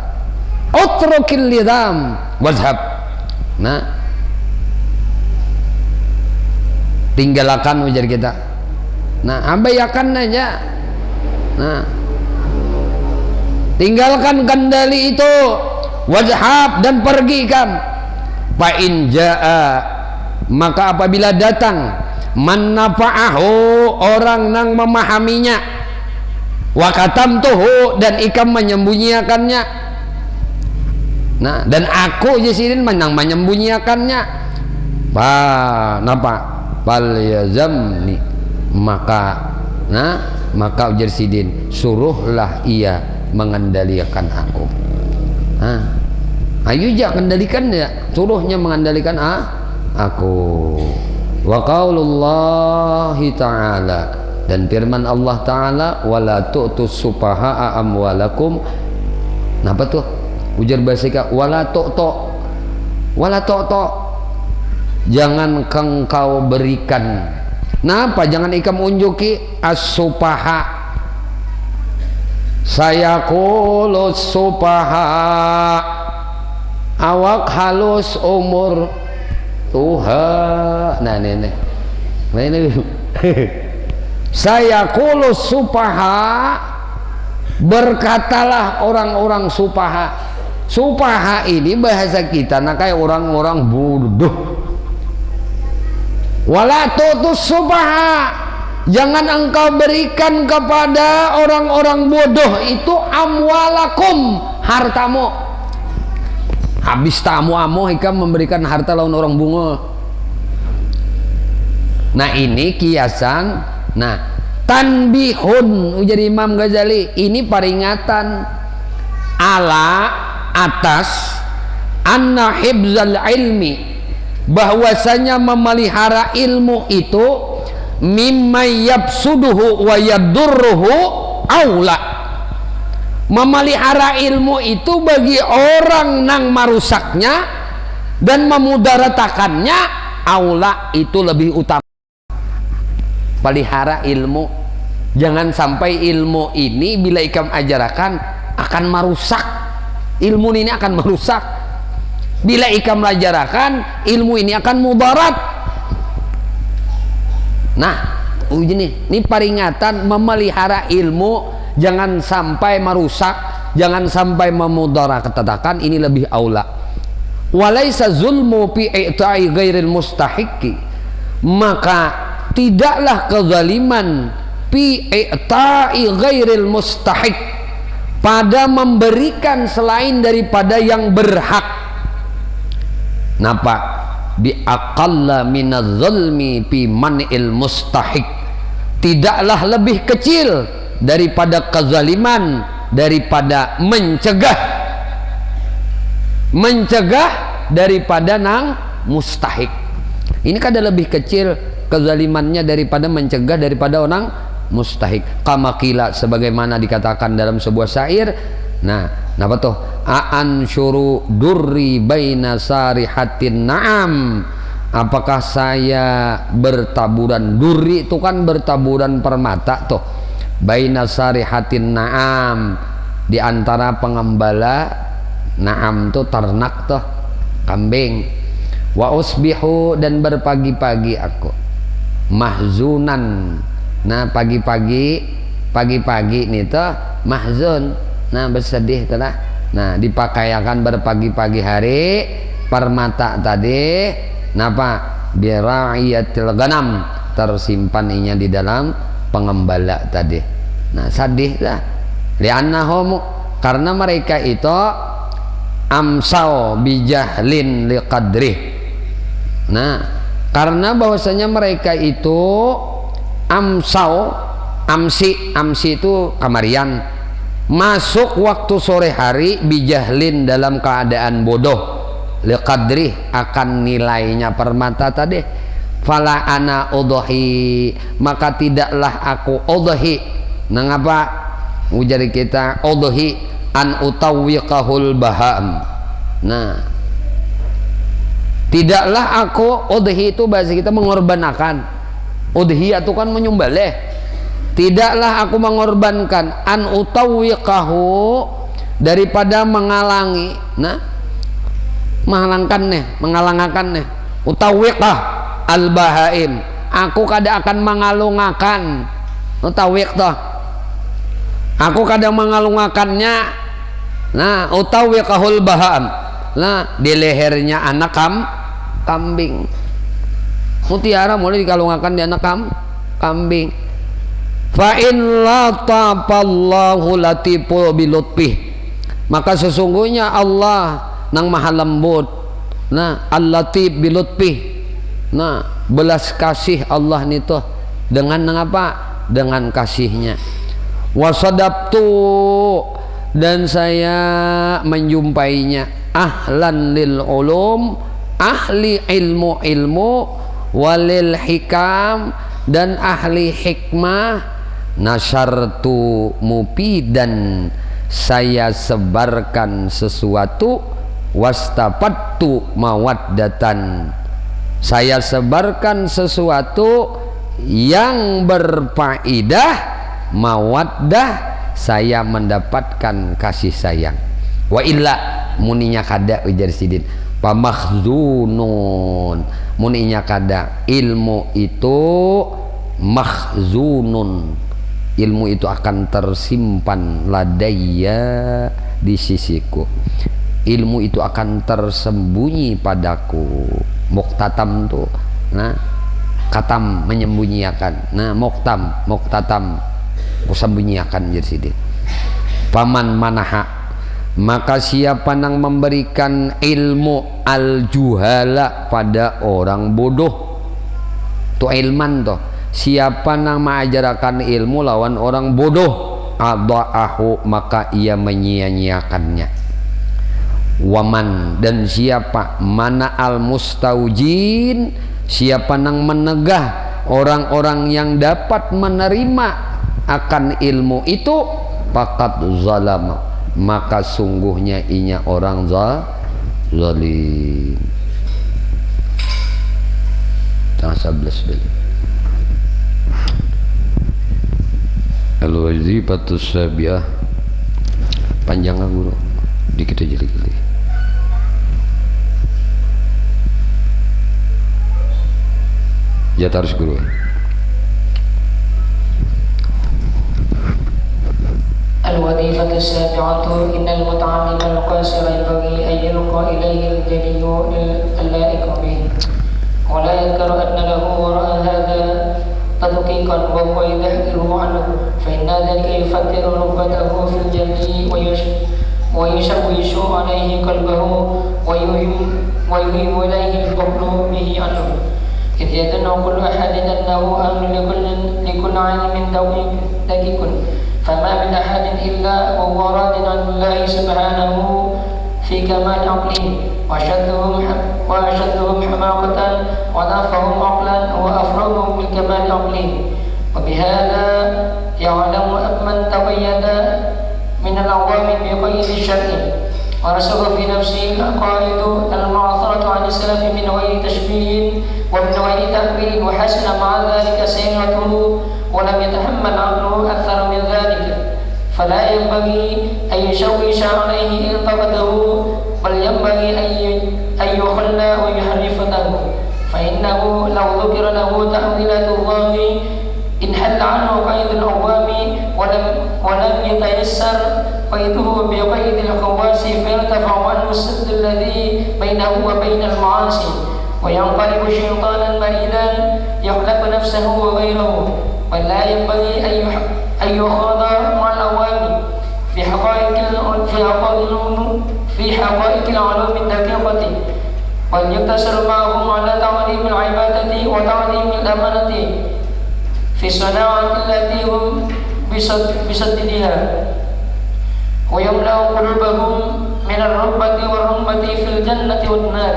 utrukil lizam wazhab. Nah tinggalkan ujar kita. Nah abaikan aja. Nah tinggalkan kendali itu Wajhab, dan pergikan. Fa in jaa, maka apabila datang man nafa'ahu, orang nang memahaminya, wa katamtuhu, dan ikam menyembunyikannya. Nah, dan aku jisidin menang menyembunyikannya. Napa? Fal yazamni, maka ujar sidin, suruhlah ia mengendalikan aku. Ayo ja kendalikan ya, suruhnya mengendalikan aku. Wa qaulullahi ta'ala, dan firman Allah Ta'ala, wala tu'tus sufaha'a amwalakum. Napa tuh? Ujar basika, wala tu'to, jangan kau berikan. Napa? Jangan ikam unjuki as-supaha. Sayaqulu supaha, awak halus umur Tuhan. Nah ini sayaqulu supaha, berkatalah orang-orang supaha. Supaha ini bahasa kita kayak orang-orang bodoh. Wala tutus supaha, jangan engkau berikan kepada orang-orang bodoh itu amwalakum, hartamu. Habis tamu ikam memberikan harta lawan orang bunga. Nah ini kiasan. Nah, tanbihun, ujar Imam Ghazali, ini peringatan ala atas anna hibzal ilmi, bahwasanya memelihara ilmu itu mimma yabsuduhu wa yadurruhu aula. Memelihara ilmu itu bagi orang nang marusaknya dan memudaratakannya, aula itu lebih utama. Pelihara ilmu, jangan sampai ilmu ini bila ikam ajarakan akan merusak. Ilmu ini akan merusak. Bila ikam melajarakan, ilmu ini akan mudarat. Nah, ini peringatan memelihara ilmu, jangan sampai merusak, jangan sampai memudaratkan, ini lebih aula. Walaysa zulmu fi i'ta'i ghairil mustahiqi, maka tidaklah kezaliman fi i'ta'i ghairil mustahiq, pada memberikan selain daripada yang berhak. Napa? Bi aqalla minadz zulmi fi man'il mustahiq, tidaklah lebih kecil daripada kezaliman daripada mencegah daripada nang mustahik. Ini kada lebih kecil kezalimannya daripada mencegah daripada orang mustahik. Kama qila, sebagaimana dikatakan dalam sebuah syair. Nah, apa tuh? Aan syuru durri baina sarihatin na'am, apakah saya bertaburan, durri itu kan bertaburan permata tuh, baina sarihatin na'am, di antara pengembala. Na'am tuh ternak tuh, kambing. Wa usbihu, dan berpagi-pagi aku mahzunan. Nah, pagi-pagi nih tuh mahzun, nah bersedih tuh lah. Nah, dipakaiakan berpagi-pagi hari permata tadi. Napa? Bira'iyatil ganam, tersimpan inya di dalam pengembala tadi. Nah, sedih lah. Li'annahum, karena mereka itu amsau bijahlin liqadrih. Nah, karena bahwasanya mereka itu amsau, amsi itu kamarian, masuk waktu sore hari, bijahlin dalam keadaan bodoh, liqadrih akan nilainya permata tadi. Fala ana udhi, maka tidaklah aku udhi. Nangapa ujar kita udhi? An utawwiqahul baham. Nah, tidaklah aku, udhi itu bahasa kita mengorbankan. Udhiyah itu kan menyembelih. Tidaklah aku mengorbankan, an utawwiqahu, daripada menghalangi. Nah, mengalangakan nih. Utawwiqah al bahaim, aku kada akan mengalungakan. Utawwiq toh, aku kadang mengalungakannya Nah, utawi kahul bahaan. Nah, di lehernya anak kambing. Mutiara mulai dikalungakan di anak kambing. Fa in latafallahu latifu bilutfih. Maka sesungguhnya Allah nang maha lembut. Nah, al-latif bilutfih. Nah, belas kasih Allah nito dengan apa? Dengan kasihnya. Wasadabtu, dan saya menjumpainya ahlan lil ulum, ahli ilmu walil hikam, dan ahli hikmah. Nasartu mufidan, saya sebarkan sesuatu. Wastafattu mawaddatan, saya sebarkan sesuatu yang berfaedah. Mawaddah, saya mendapatkan kasih sayang. Wa illa, muninya kada ujar sidin pamakhzunun, muninya kada ilmu itu makhzunun, ilmu itu akan tersimpan ladayya, di sisiku. Ilmu itu akan tersembunyi padaku. Muktatam tuh, nah katam menyembunyikan, nah muktatam sembunyikan jadi. Paman manaha, maka siapa nang memberikan ilmu al-juhala pada orang bodoh tu ilman toh, siapa nang mengajarkan ilmu lawan orang bodoh, adaahu, maka ia menyia-nyiakannya. Waman, dan siapa mana al-mustaujin, siapa nang menegah orang-orang yang dapat menerima akan ilmu itu, faqad zalama, maka sungguhnya inya orang zalim. Tanggal 11 beli. Al-wazifatus sabiah, panjang guru, dikit aja lagi. Ya harus guru. الوظيفة السابعة إن المتعلم القاصر ينبغي أن يلقى إليه الجلي اللائق به، ولا يذكر أن له وراء هذا تدقيقا وهو يذهله عنه، فإن ذلك يفتر رغبته في الجلي ويشوش عليه قلبه ويوهم إليه البخل به عنه، إذ يظن كل أحد أنه أهل لكل علم دقيق، فما من أحد إلا وهو راض عن الله سبحانه في كمال عقله، وأشدهم حماقة ونافهم عقلا وأفرغهم بالكمال عقله. وبهذا يعلم من تقيد من العوام بقيد الشرع ورسخ في نفسه العقائد المعثرة عن السلف من غير تشبيه ومن غير تأويل، وحسن مع ذلك سيرته ولم يتحمل عقله أكثر من ذلك، فلا ينبغي أن يشوش عليه إرتبته، بل ينبغي أن يخلى ويحرف له، فإنه لو ذكر له تأويلات الله انحل عنه قيد العوام ولم يتيسر قيده بقيد الخواص، فيرتفع عنه السد الذي بينه وبين المعاصي، وينقلب شيطانا مريدا يخلق نفسه وغيره. ولا ينبغي أن يخاض مع العوام في حقائق العلوم الدقيقة، بل يقتصر معهم على تعليم العبادة وتعليم الأمانة في الصناعة التي هم بصددها، ويملأ قلوبهم من الرغبة والرهبة في الجنة والنار،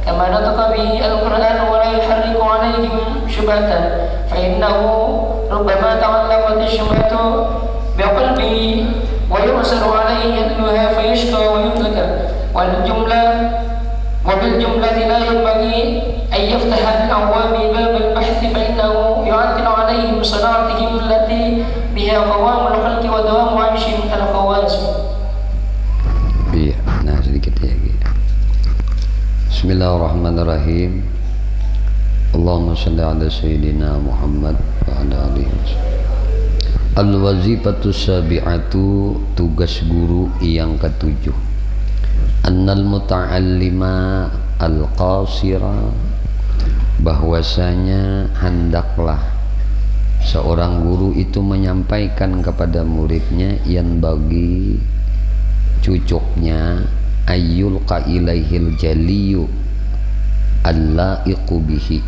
كما نطق به القرآن، ولا يحرك عليهم شبهة، فإنه ربما تعلقت الشبهة بقلبه ويؤثر عليه أهلها فيشقى ويهلك. وبالجملة لا ينبغي أن يفتح للعوام باب البحث، فإنه يعطل عليهم صناعتهم التي بها قوام الخلق ودوام عيش الخواص. Iya, nah sedikit ya. Bismillahirrahmanirrahim. Allahumma shalli ala sayyidina Muhammad wa ala alihi wasallam. Al-wazifatu sabi'atu, tugas guru yang ketujuh. Annal muta'allima al-qasira, bahwasanya hendaklah seorang guru itu menyampaikan kepada muridnya yang bagi cucuknya ayyulqa ilaihil jaliyu allaiqu bihi,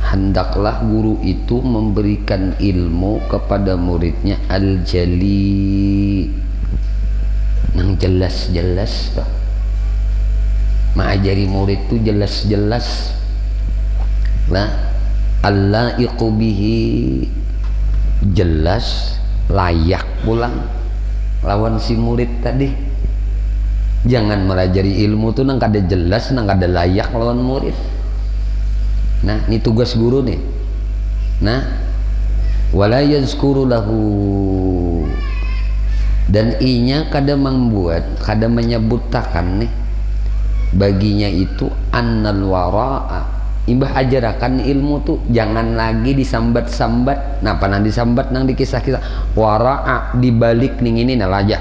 hendaklah guru itu memberikan ilmu kepada muridnya al-jali, yang jelas-jelas toh. Mengajari murid itu jelas-jelas lah, allaiqu bihi, jelas layak pulang lawan si murid tadi. Jangan melajari ilmu tuh nang kada jelas, nang kada layak lawan murid. Nah, ini tugas guru nih. Nah, wala yazkuru lahu, dan inya kada membuat, kada menyebutakan nih baginya itu annal wara'a, imbah ajarakan ilmu tuh jangan lagi disambat-sambat. Nah, panang disambat nang dikisah-kisah wara'a, dibalik ning ini nah aja,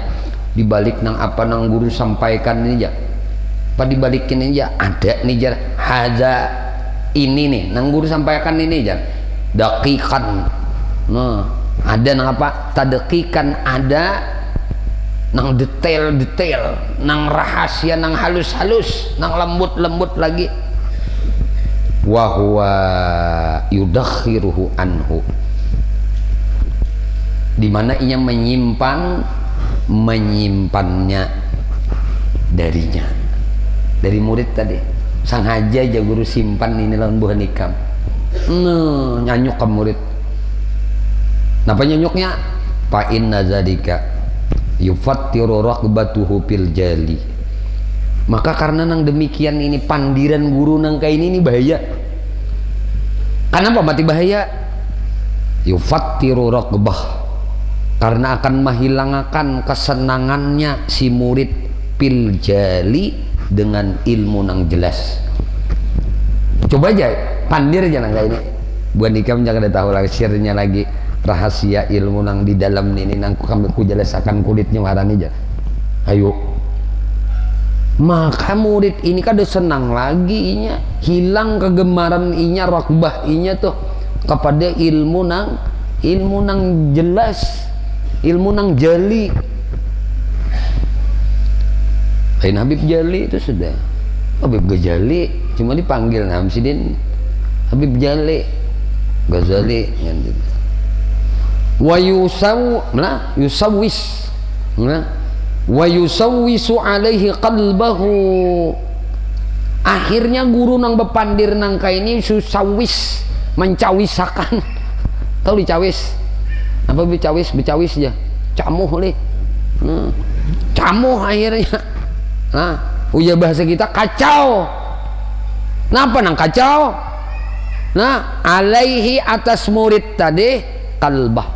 dibalik nang apa nang guru sampaikan ini aja, apa dibalikin aja ada nih jar hadza, ini nih nang guru sampaikan ini aja daqiqan. Nah, ada nang apa tadqiqan, ada nang detail-detail, nang rahasia, nang halus-halus, nang lembut-lembut lagi. Wa huwa yudakhiruhu anhu, dimana ia menyimpannya darinya, dari murid tadi. Sengaja aja guru simpan ini lawan buah nikam. Nyanyuk ke murid. Napa nyanyuknya? Fa inna zalika yufattiru raghbatuhu fil jali, maka karena nang demikian ini pandiran guru nang kayak ini bahaya. Kenapa mati bahaya? Yufattiru raghbah, karena akan menghilangkan kesenangannya si murid fil jali, dengan ilmu nang jelas. Coba aja pandir aja nang kayak ini buat nikam, jangan ada tahu lagi sirnya lagi, rahasia ilmu nang di dalam ini nang ku jelasakan kulitnya warani aja. Ayo, maka murid ini kada senang lagi inya, hilang kegemaran inya, rakbah inya tuh kepada ilmu nang jelas, ilmu nang jali. Lain Habib Jali itu sudah, Habib Ghazali cuma dipanggil Hamsidin Habib Jali Ghazali gitu. Wa yusawwisu alaihi qalbahu, akhirnya guru nang bepandir nangka ini susawis, mencawisakan. Tahu dicawis apa? Becawis ya, camuh lih. Camuh akhirnya. Nah, uya bahasa kita kacau. Napa nang kacau? Nah, alaihi, atas murid tadi, qalbah,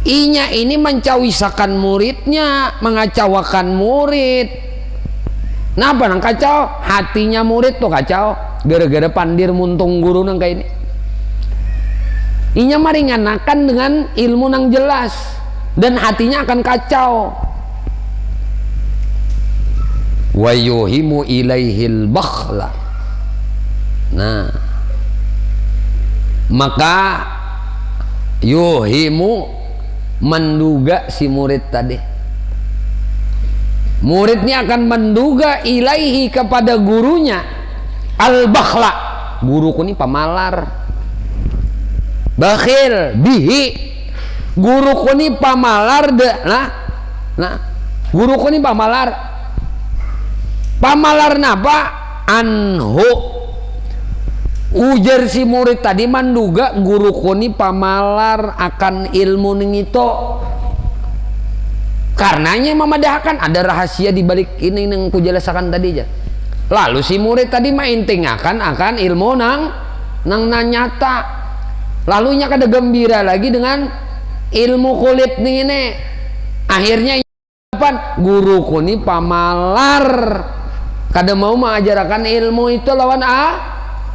inya ini mencawisakan muridnya, mengacaukan murid. Napa nang kacau? Hatinya murid tuh kacau gara-gara pandir muntung guru nang kayak ini. Inya meringankan dengan ilmu nang jelas, dan hatinya akan kacau. Wa yuhimu ilaihil bakhla, nah maka yuhimu, menduga si murid tadi, muridnya akan menduga ilaihi, kepada gurunya, al-bakhla, guruku ini pamalar, bakhil bihi, guruku ini pamalar guruku ini pamalar napa? Anhu, ujar si murid tadi menduga guruku ini pamalar akan ilmu ning itu, karenanya memadahkan ada rahasia di balik ini yang ku jelasakan tadi aja. Lalu si murid tadi maintingakan akan ilmu nang nyata, lalu nya kada gembira lagi dengan ilmu kulit nih ini. Akhirnya guruku ini pamalar, kada mau mengajarkan ilmu itu lawan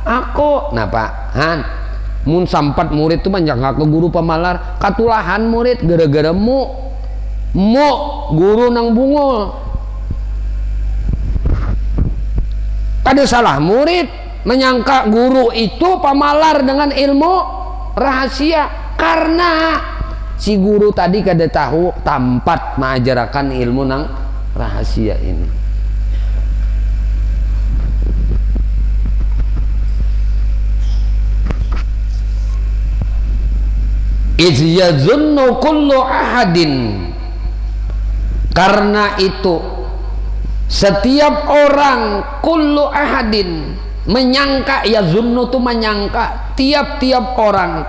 aku. Nah Pak Han, mun sampat murid tuh banyak ke guru pamalar katulahan murid gara-gara mu guru nang bungul. Kada salah murid menyangka guru itu pamalar dengan ilmu rahasia, karena si guru tadi kada tahu tempat mengajarkan ilmu nang rahasia ini. Iz yazunnu kullu ahadin, karena itu setiap orang, kullu ahadin menyangka, yazunnu itu menyangka, tiap-tiap orang,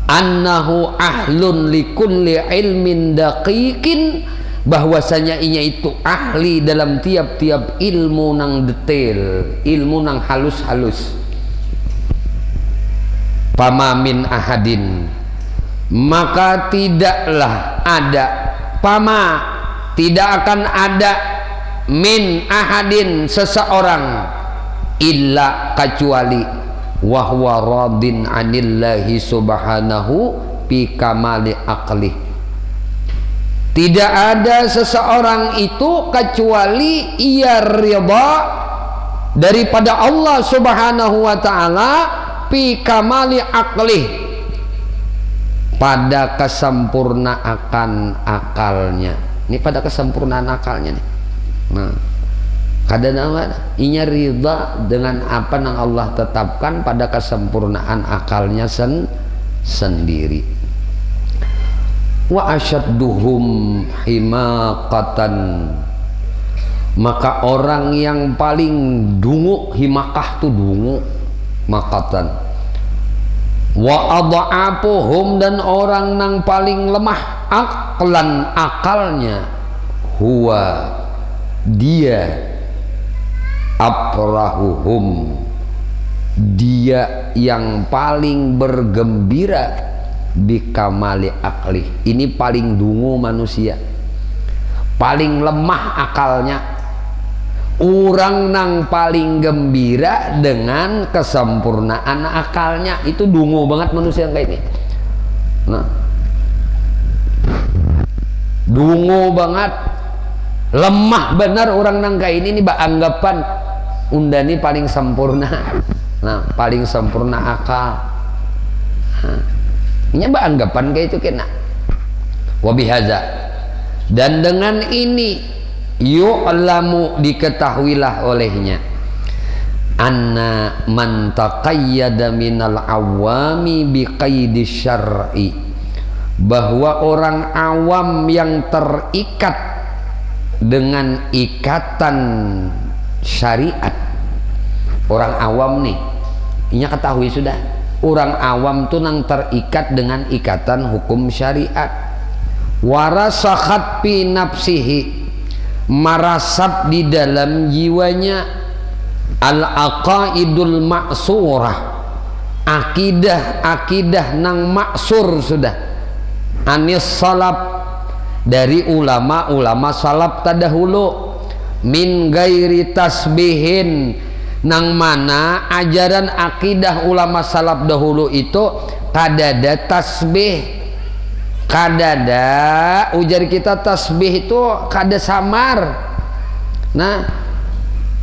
annahu ahlun likulli ilmin daqiqin, bahwasanya inya itu ahli dalam tiap-tiap ilmu nang detail, ilmu nang halus-halus. Pamamin ahadin, maka tidaklah ada, tidak akan ada, min ahadin seseorang, illa kecuali wahwa radin anillahi subhanahu bi kamali aqli. Tidak ada seseorang itu kecuali ia ridha daripada Allah subhanahu wa ta'ala bi kamali aqli, pada kesempurnaan akalnya. Ini pada kesempurnaan akalnya nih. Nah, kadang inya ridha dengan apa yang Allah tetapkan pada kesempurnaan akalnya sendiri. Wa asyadduhum himaqatan, maka orang yang paling dungu, himakah tuh dungu, makatan. Wa adha'apuhum, dan orang yang paling lemah aklan, akalnya, huwa, dia, aprahuhum, dia yang paling bergembira bikamali akli. Ini paling dungu manusia, paling lemah akalnya, orang nang paling gembira dengan kesempurnaan akalnya. Itu dungu banget manusia yang kayak ini. Nah, dungu banget, lemah benar orang nang kayak ini anggapan undani paling sempurna. Nah, paling sempurna akal. Nah, ini anggapan kayak itu kena. Wabihaza, dan dengan ini yu'lamu, diketahuilah olehnya, anna man taqayyada minal awami biqaidi syar'i, bahwa orang awam yang terikat dengan ikatan syariat. Orang awam nih, ini ketahui sudah, orang awam tuh nang terikat dengan ikatan hukum syariat. Warasakhat fi nafsihi, marasab di dalam jiwanya, al-aqaidul ma'surah, akidah nang maksur sudah, anis salaf, dari ulama-ulama salaf tadahulu, min gairi tasbihin, nang mana ajaran akidah ulama salaf dahulu itu kadada tasbih, kadada ujar kita tasbih itu kada samar. Nah,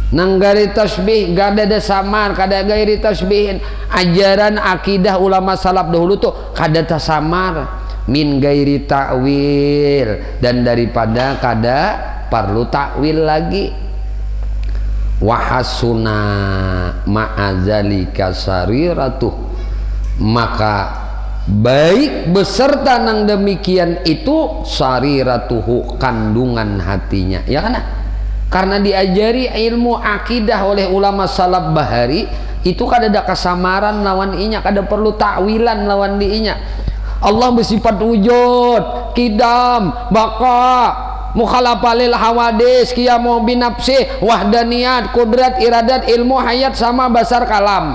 nang gairi tasbih kada ada samar, kada gairi tasbihin. Ajaran akidah ulama salaf dahulu tuh kada tasamar, min gairi ta'wil, dan daripada kada perlu takwil lagi. Wahasuna ma'azalika sariratuh, maka baik beserta nang demikian itu sariratuhu, kandungan hatinya, ya kan? Karena diajari ilmu akidah oleh ulama salaf bahari itu kada ada kesamaran lawan inya, kada perlu takwilan lawan diinya. Allah bersifat wujud, kidam, baqa, mukhalafah lil hawadis, qiyamu binafsi, wahdaniyat, kudrat, iradat, ilmu, hayat, sama basar, kalam.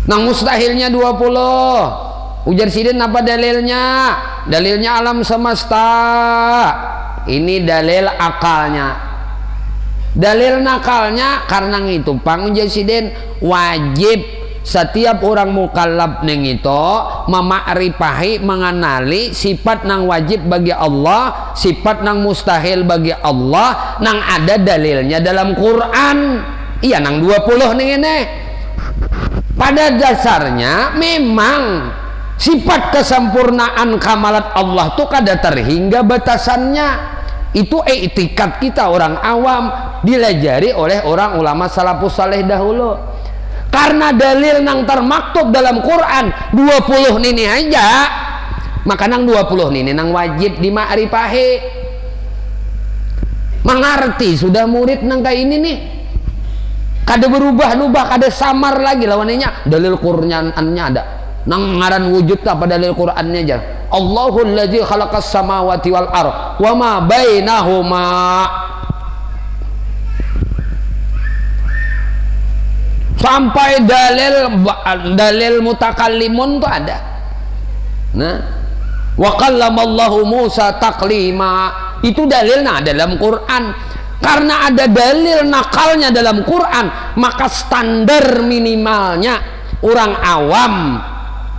Nang mustahilnya 20. Ujar sidin apa dalilnya? Dalilnya alam semesta. Ini dalil akalnya. Dalil nakalnya karena itu pang ujar sidin wajib setiap orang mukallaf neng itu mema'rifahi, mengenali sifat nang wajib bagi Allah, sifat nang mustahil bagi Allah, nang ada dalilnya dalam Quran. Iya nang 20 nih ini. Pada dasarnya memang sifat kesempurnaan kamalat Allah tuh kada terhingga batasannya. Itu i'tikad kita orang awam, dilajari oleh orang ulama salafus saleh dahulu. Karena dalil nang termaktub dalam Quran 20 ini aja, maka nang 20 ini nang wajib dima'rifahi. Mengerti sudah murid nang kayak ini nih. Kada berubah-ubah, kada samar lagi lawannya. Dalil Qur'annya ada. Nang ngaran wujud apa dalil Qur'annya aja. Allahul ladzi khalaqas samawati wal ardh wa ma bainahuma. Sampai dalil mutakallimun tuh ada. Nah, wa kallamallahu Musa taklima, itu dalilnya dalam Quran. Karena ada dalil nakalnya dalam Quran, maka standar minimalnya orang awam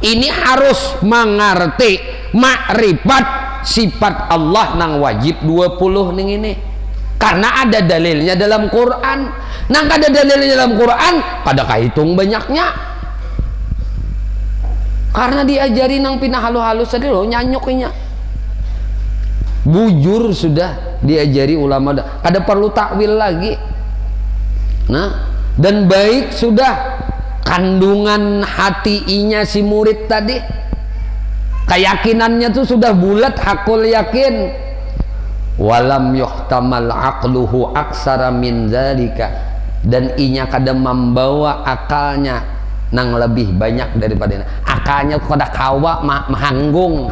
ini harus mengerti makrifat sifat Allah nang wajib 20 ning ini. Karena ada dalilnya dalam Quran. Nang ada dalilnya dalam Quran, pada kahitung banyaknya. Karena diajari nang pinah halus-halus tadi loh nyanyuknya. Bujur sudah diajari ulama, kada perlu takwil lagi. Nah, dan baik sudah kandungan hatinya si murid tadi, keyakinannya tuh sudah bulat, hakul yakin. Walam yuhtamal aqluhu aksara min zalika, dan inya kada membawa akalnya nang lebih banyak daripada ini. Akalnya kada kawa mahanggung,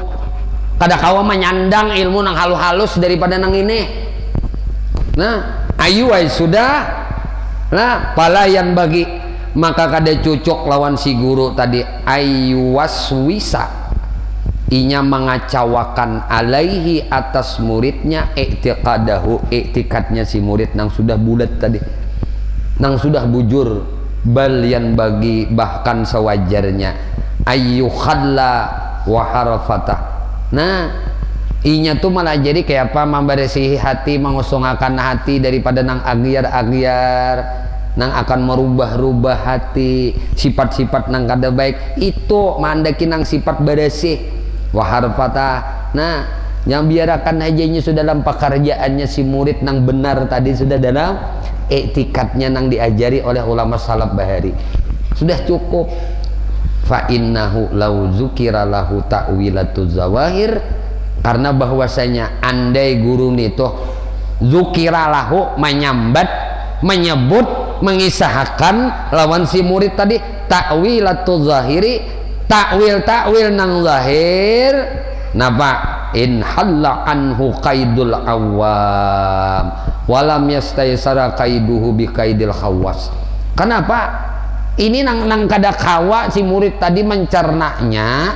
kada kawa menyandang ilmu nang halus-halus daripada nang ini. Nah, ayu ay sudah. Nah, palayan bagi, maka kada cocok lawan si guru tadi ayu waswisa, inya mengacawakan alaihi atas muridnya i'tiqadahu, i'tikadnya si murid nang sudah bulat tadi, nang sudah bujur. Balian bagi, bahkan sewajarnya ayu khalla wa harfatah. Nah, inya tuh malah jadi kayak apa, memberesihi hati, mengosongkan hati daripada nang agiar-agiar, nang akan merubah-rubah hati, sifat-sifat nang kada baik itu mandaki nang sifat bersih wa harfatah. Nah, yang biarkan ajanya sudah dalam pekerjaannya si murid nang benar tadi, sudah dalam i'tikadnya nang diajari oleh ulama salaf bahari, sudah cukup. Fa innahu lau zukira lahu ta'wilatu zawahir, karena bahwasanya andai guru itu zukira lahu menyambat, menyebut, mengisahkan lawan si murid tadi ta'wilatu zahiri, takwil nang zahir, napa in halla anhu qaidul awam walam yastaysara qaiduhu bi qaidil khawas. Kenapa? Ini nang kada kawa si murid tadi mencernanya,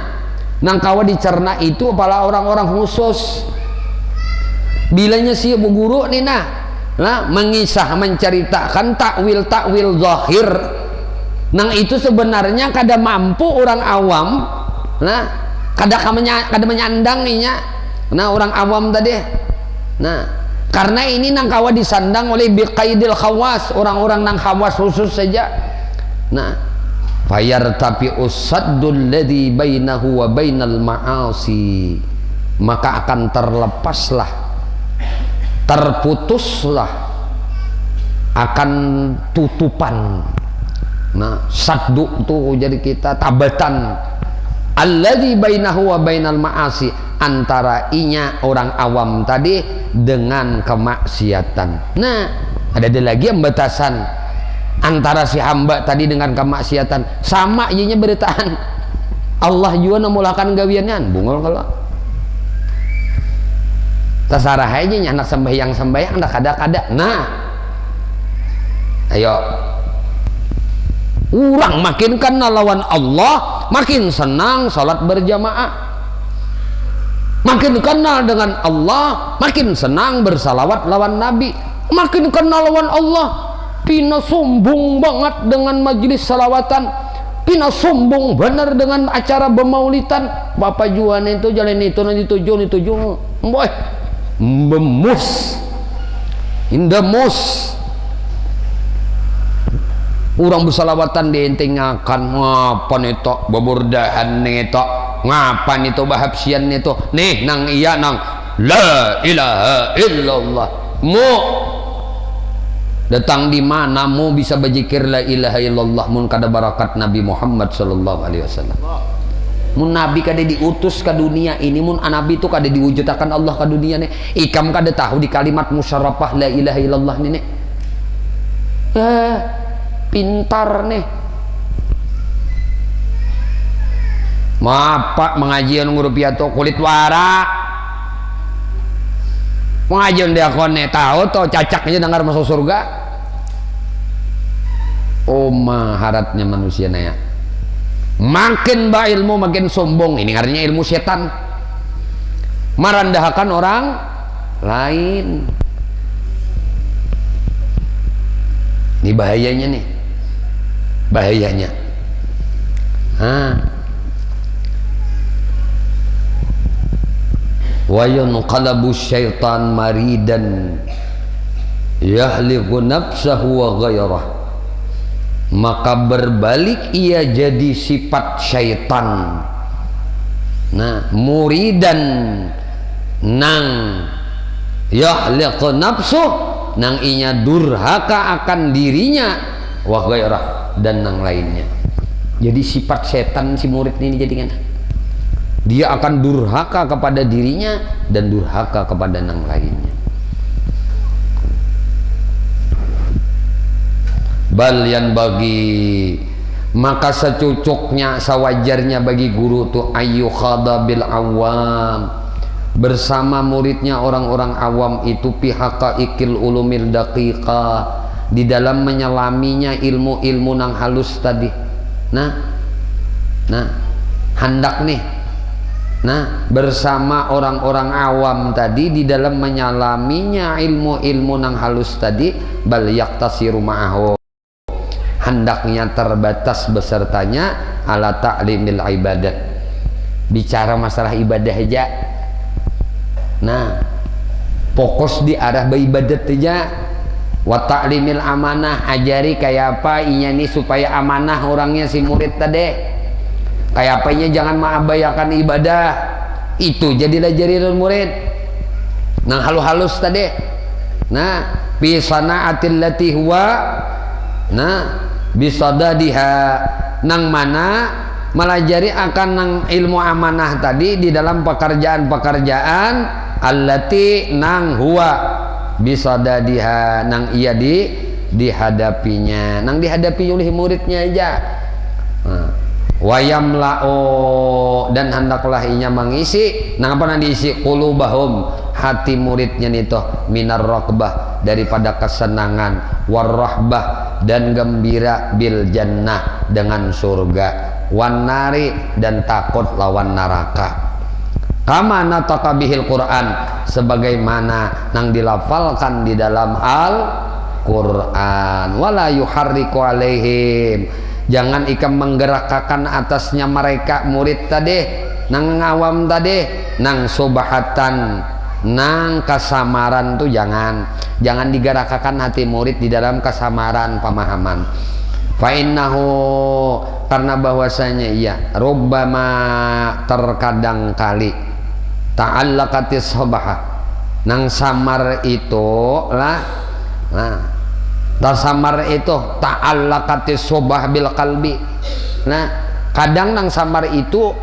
nang kawa dicerna itu apalah orang-orang khusus. Bilanya si bu guru nih nah mengisah, menceritakan takwil zahir, nang itu sebenarnya kada mampu orang awam, nah kada menyandanginya, nah orang awam tadi. Nah, karena ini nang kawa disandang oleh biqaidil khawas, orang-orang nang khawas khusus saja. Nah, fayar tapi usaddul ladzi bainahu wa bainal ma'asi, maka akan terlepaslah, terputuslah akan tutupan. Nah, saddu tuh jadi kita tabatan alladzi bainahu wa bainal ma'asi, antara inya orang awam tadi dengan kemaksiatan. Nah, ada lagi yang batasan antara si hamba tadi dengan kemaksiatan, sama inya beritaan Allah juga namulakan gawiannya bungol kalau terserah aja anak sembahyang ndak kada. Nah, ayo orang makin kenal lawan Allah, makin senang salat berjamaah, makin kenal dengan Allah, makin senang bersalawat lawan Nabi, makin kenal lawan Allah, pina sombong banget dengan majelis salawatan, pina sombong bener dengan acara bemaulitan. Bapak juan itu jalan itu nanti tujuh boy bemus indamus urang bersalawatan dientengakan ngapan itu beburdahan itu ngapan itu bahabsian itu nih nang iya nang la ilaha illallah mu datang di mana mu bisa berzikir la ilaha illallah mun kada barakat Nabi Muhammad sallallahu alaihi wasallam. Mun nabi kada diutus ke dunia ini, mun nabi itu kada diwujudkan Allah ke dunia nih. Ikam kada tahu di kalimat musyarrafah la ilaha illallah nih. Pintar nih. Maaf mengajian guru piato kulit warak. Pengajian dia kone tahu toh cacak aja dengar masuk surga. Oh maharatnya manusia naya. Makin ba ilmu makin sombong. Ini artinya ilmu setan. Merendahkan orang lain. Ini bahayanya nih. Bahayanya. Wa yanqalabu syaitan maridan yahliqu nafsahu wa ghairah. Maka berbalik ia jadi sifat syaitan. Nah, muridan nang yahliqu nafsuh nang inya durhaka akan dirinya wa ghairah dan nang lainnya. Jadi sifat setan si murid ini jadikan dia akan durhaka kepada dirinya dan durhaka kepada nang lainnya. Bal yang bagi maka secucuknya sewajarnya bagi guru tu ayu khadabil awam bersama muridnya orang-orang awam itu pihaka ikil ulumil daqiqah di dalam menyelaminya ilmu-ilmu nang halus tadi. Nah hendak nih bersama orang-orang awam tadi di dalam menyalaminya ilmu-ilmu nang halus tadi bal yaktasiru ma'ahu hendaknya terbatas besertanya ala ta'limil ibadat bicara masalah ibadah aja. Nah fokus di arah beribadat aja. Wa ta'limil amanah ajari kayak apa inya nih supaya amanah orangnya si murid tadi. Kayak apanya jangan mengabayakan ibadah. Itu jadilah jariran murid. Nang halus-halus tadi. Nah, bi sanaatil lati huwa bisadadiha nang mana melajari akan nang ilmu amanah tadi di dalam pekerjaan-pekerjaan allati nang huwa bisadadiha nang iya dihadapinya nang dihadapi oleh muridnya aja. Wayamla'o dan hendaklah inya mengisi nang apa nang diisi qulubahum hati muridnya nito minar raqbah daripada kesenangan warrahbah dan gembira bil jannah dengan surga wan nari dan takut lawan neraka kama nataka bihil Quran sebagaimana nang dilafalkan di dalam Al-Quran wala yuharriku alaihim jangan ikam menggerakkan atasnya mereka murid tadi nang ngawam tadi nang subhatan nang kasamaran tuh jangan digerakkan hati murid di dalam kasamaran pemahaman fa innahu karena bahwasanya iya rubbama terkadang kali ta'allaqatis subhah nang samar itu lah samar itu ta'allaqatis subah bil qalbi. Nah kadang nang samar itu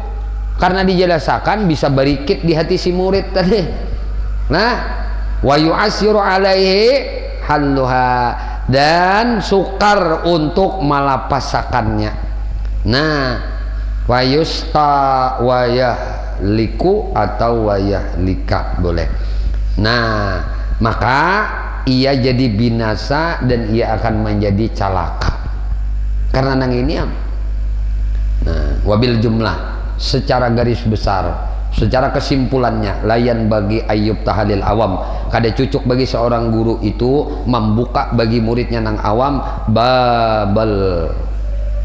karena dijelasakan bisa berikit di hati si murid tadi. Nah wa yu'assiru alaihi halluha dan sukar untuk malapasakannya. Nah wa yusta wa yahliku atau wa yahlika boleh. Nah maka ia jadi binasa dan ia akan menjadi celaka karena nang ini wabil jumlah secara garis besar secara kesimpulannya layan bagi ayub tahalil awam kada cucuk bagi seorang guru itu membuka bagi muridnya nang awam babal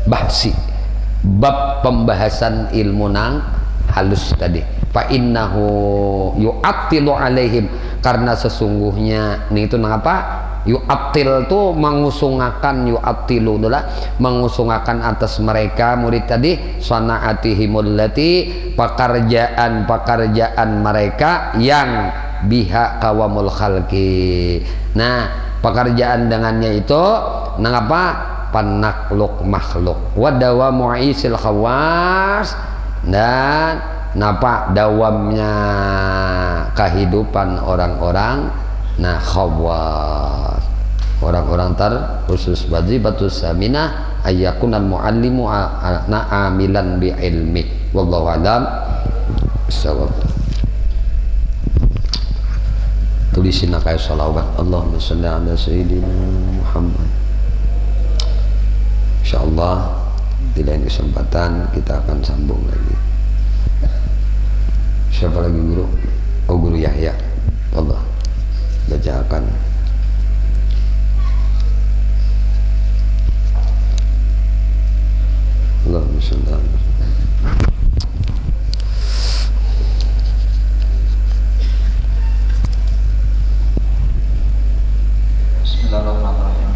bahsi bab pembahasan ilmu nang halus tadi. Fa innahu yu'attilu alaihim, karena sesungguhnya ini itu nang apa? Yu'attil tuh mengusungakan, yu'attilu adalah mengusungakan atas mereka murid tadi, sana'atihimul lati, pekerjaan mereka yang biha kawamul khalqi. Nah, pekerjaan dengannya itu nang apa? Panakluk makhluk. Wa dawamu isil khawas, dan napa dawamnya kehidupan orang-orang nah khawas, orang-orang terkhusus. Wajibatus saminah ayyakunal muallimu amilan bi ilmi. Wallahu a'lam bissawab. Tulisin kayak salawat. Allahumma shalli ala sayyidina Muhammad. Insyaallah di lain kesempatan kita akan sambung lagi. Siapa lagi guru? Oh, guru Yahya. Allah bacakan. Allahumma shalli ala Bismillahirrahmanirrahim.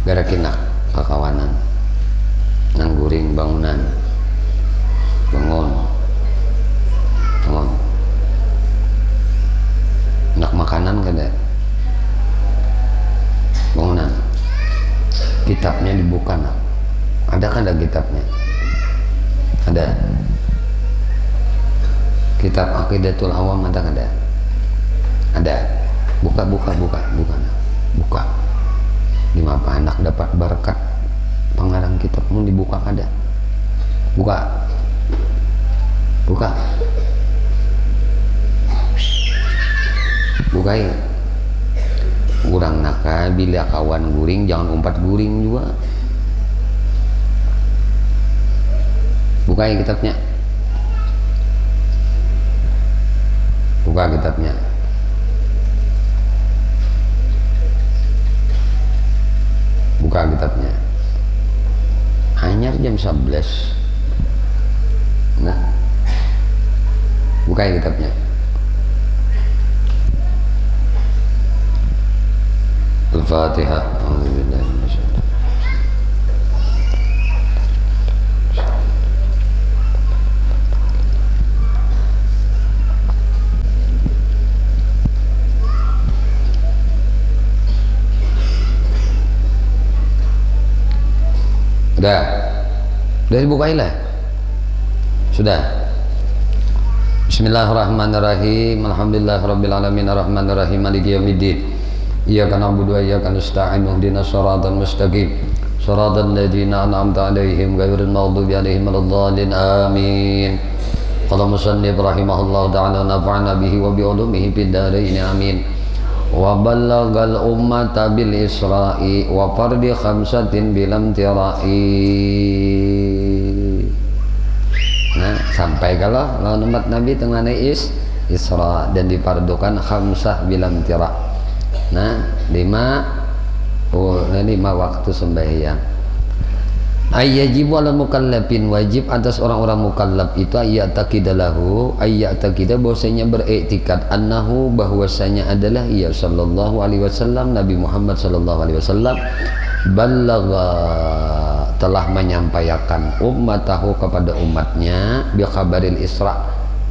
berakina kakawanan nangguring bangunan bangun nak makanan kada bangunan kitabnya dibuka nak ada kan ada kitabnya ada kitab Aqidatul Awam ada kada ada buka di mana anak dapat berkat pengarang kitabmu dibuka kada buka bukai kurang naka bila kawan guring jangan umpat guring juga bukai kitabnya buka kitabnya hanya jam 11 nah buka kitabnya Al-Fatihah. Sudah dibukain lah. Sudah. Bismillahirrahmanirrahim. Alhamdulillahirabbil alamin arrahmanir rahim maliki yaumiddin. Iyyaka na'budu wa iyyaka nasta'in ihdinas siratal mustaqim. Shiratal ladzina an'amta 'alaihim ghairil maghdubi 'alaihim waladdallin. Amin. Allahumma shalli rahimahullahu ta'ala nafa'na bihi wa bi ulumihi fid dharain. Amin. Wa ballagal ummata bil isra'i wa fardi khamsatin bilam tira'i. Nah, sampai kalau lawan umat Nabi tengah Isra dan difardukan khamsah bilam tira'. Nah, 5 waktu sembahyang. Ayyajibu ala mukallafin, wajib atas orang-orang mukallaf itu ayyataqidalahu, ayyataqidah bahwasanya beriktikad annahu bahwasanya adalah ia sallallahu alaihi wasallam, Nabi Muhammad sallallahu alaihi wasallam ballagha telah menyampaikan ummatahu kepada umatnya bi khabaril Isra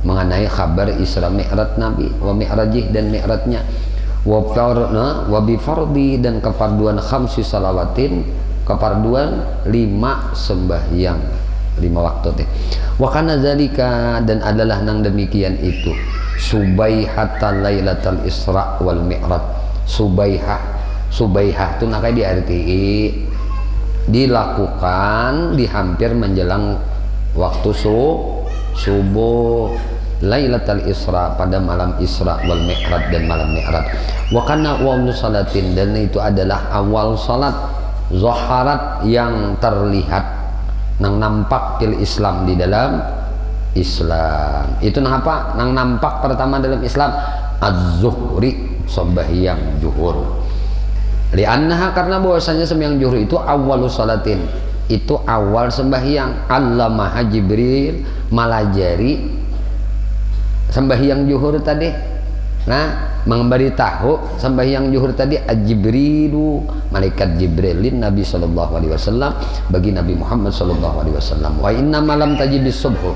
mengenai kabar Isra Mi'raj Nabi wa mi'rajih dan mi'rajnya wa bi fardi dan kefarduan khamsi salawatin kefarduan 5 sembahyang 5 waktu teh wa kana zalika dan adalah nang demikian itu subaihatal lailatul Isra wal Mi'raj. Subaihah itu nakai diarti dilakukan di hampir menjelang waktu subuh Lailatul Isra pada malam Isra wal Mi'raj dan malam Mi'raj. Wa kana awwalu salatin dan itu adalah awal salat zaharat yang terlihat nang nampak fil Islam di dalam Islam. Itu nang apa? Nang nampak pertama dalam Islam az-zuhri sembahyang zuhur. Li'annaha karena bahwasanya sembahyang zuhur itu awwalu salatin. Itu awal sembahyang. Allamaha Jibril malajari sembahyang zuhur tadi. Nah, memberitahu sembahyang zuhur tadi Jibrilu, malaikat Jibril lin Nabi sallallahu alaihi wasallam bagi Nabi Muhammad sallallahu alaihi wasallam. Wa inna malam tajibis subh.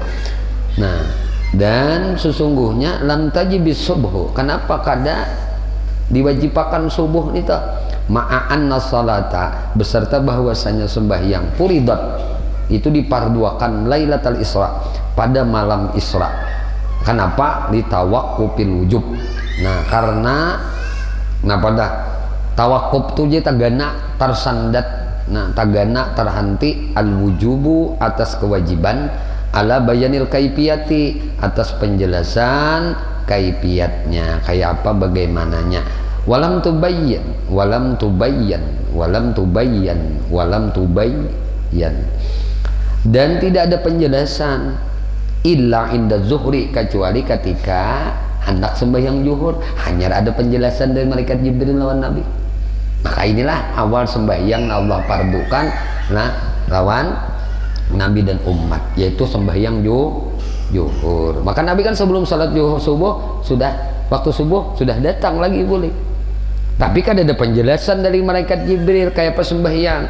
Nah, dan sesungguhnya lam tajibis subh. Kenapa kada diwajibkan subuh itu? Ma'anna salata beserta bahwasanya sembahyang furidat itu diparduakan Lailatul Isra pada malam Isra. Kenapa? Litawaqqufil wujub. Nah, karena pada tawakuf tu je tagana tersandat. Nah, tagana terhenti al wujubu atas kewajiban ala bayanil kaifiyati atas penjelasan kaifiyatnya kayak apa bagaimananya. Walam tubayyan dan tidak ada penjelasan illa inda zuhri kecuali ketika hendak sembahyang zuhur hanya ada penjelasan dari malaikat Jibril lawan Nabi. Maka inilah awal sembahyang Allah pardukan lawan Nabi dan umat, yaitu sembahyang zuhur. Maka Nabi kan sebelum salat subuh sudah waktu subuh sudah datang lagi boleh Tapi kan ada penjelasan dari malaikat Jibril kayak apa sembahyang.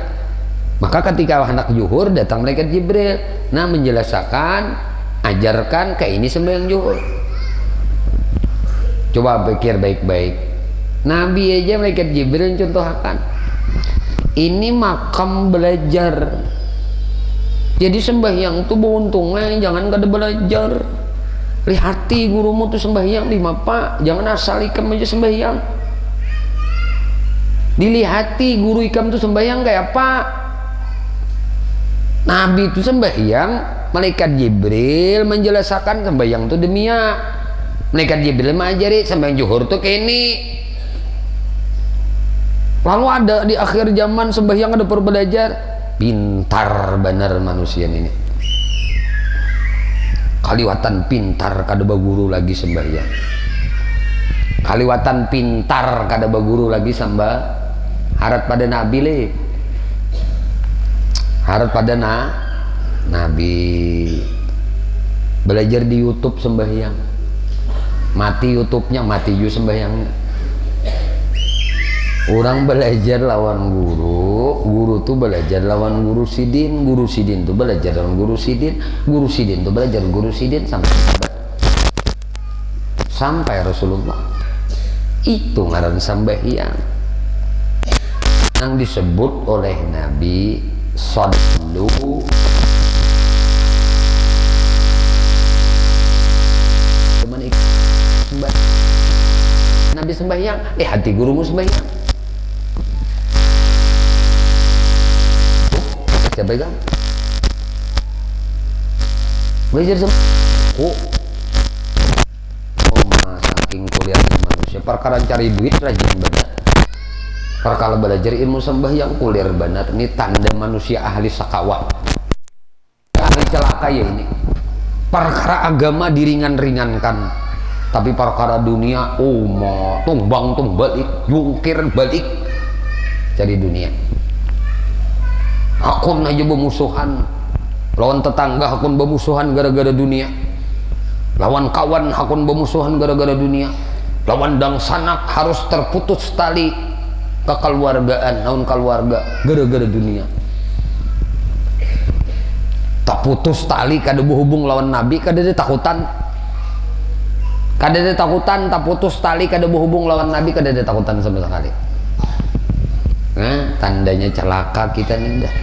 Maka ketika anak zuhur datang malaikat Jibril, nah menjelaskan, ajarkan kayak ini sembahyang zuhur. Coba pikir baik-baik. Nabi aja malaikat Jibril contohkan. Ini makam belajar. Jadi sembahyang tuh beruntungnya jangan kada belajar. Lihati gurumu tuh sembahyang di mapa, jangan asal ikam aja sembahyang. Dilihati guru ikam tuh sembahyang kayak apa. Nabi itu sembahyang, malaikat Jibril menjelaskan sembahyang tuh demiak. Malaikat Jibril mengajari sembahyang zuhur tuh kayak ini. Lalu ada di akhir zaman sembahyang ada perbelajar. Pintar benar manusia ini. Kaliwatan pintar kada baguru lagi sembahyang. Kaliwatan pintar kada baguru lagi samba. Harap pada Nabi le. Harap pada Nabi. Belajar di YouTube sembahyang. Mati YouTube-nya, mati juga sembahyangnya. Orang belajar lawan guru, guru tuh belajar lawan guru sidin tuh belajar lawan guru sidin tuh belajar guru sidin sampai Rasulullah. Itu ngaran sembahyang yang disebut oleh Nabi sallu Nabi sembahyang, hati gurumu sembahyang. Siapa pegang? Belajar oh saking kuliahnya manusia perkara cari duit rajin banget. Perkara belajar ilmu sembahyang kuliah banget. Ini tanda manusia ahli sakawa, ahli celaka ya ini. Perkara agama diringan-ringankan, tapi perkara dunia mau tumbang balik, jungkir balik cari dunia. Akun aja bermusuhan, lawan tetangga akun bermusuhan gara-gara dunia, lawan kawan akun bermusuhan gara-gara dunia, lawan dang sanak harus terputus tali kekeluargaan, naun keluarga gara-gara dunia. Tak putus tali kada berhubung lawan Nabi, kada ada takutan. Kada ada takutan, tak putus tali kada berhubung lawan Nabi, kada ada takutan sama sekali. Nah, tandanya celaka kita nih dah.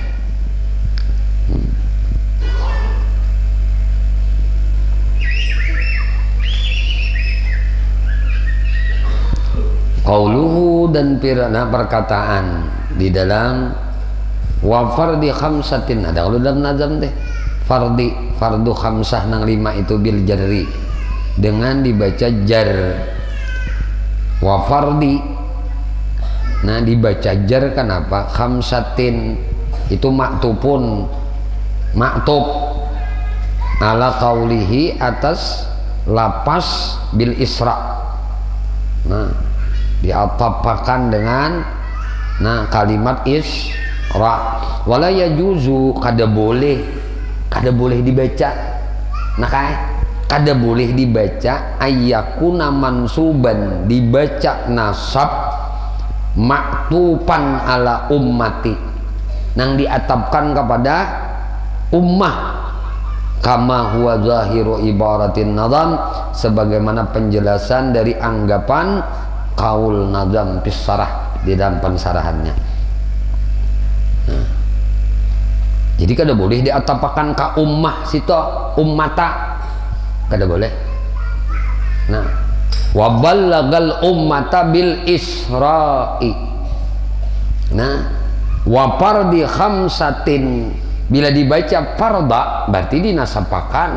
Qauluhu dan pirana perkataan di dalam wa fardi khamsatin, ada kalau dalam nazam teh fardu khamsah nang 5 itu bil jarri dengan dibaca jar. Wa fardi nah dibaca jar kenapa? Khamsatin itu maktupun maktub ala qaulihi atas lapas bil isra. Nah diatapakan dengan kalimat isra. Wala yajuzu kada boleh dibaca. Nah kada boleh dibaca ayyakuna mansuban dibaca nasab maktupan ala ummati nang diatapkan kepada ummah kama huwa zahiru ibaratin nazam sebagaimana penjelasan dari anggapan kaul nazam pisarah di dalam pensarahannya. Nah, jadi kada boleh diatapakan ke ummah situ ummata kada boleh. Nah, wa ballagal ummata bil isra'i. Nah, wa fardi khamsatin bila dibaca farda berarti dinasapakan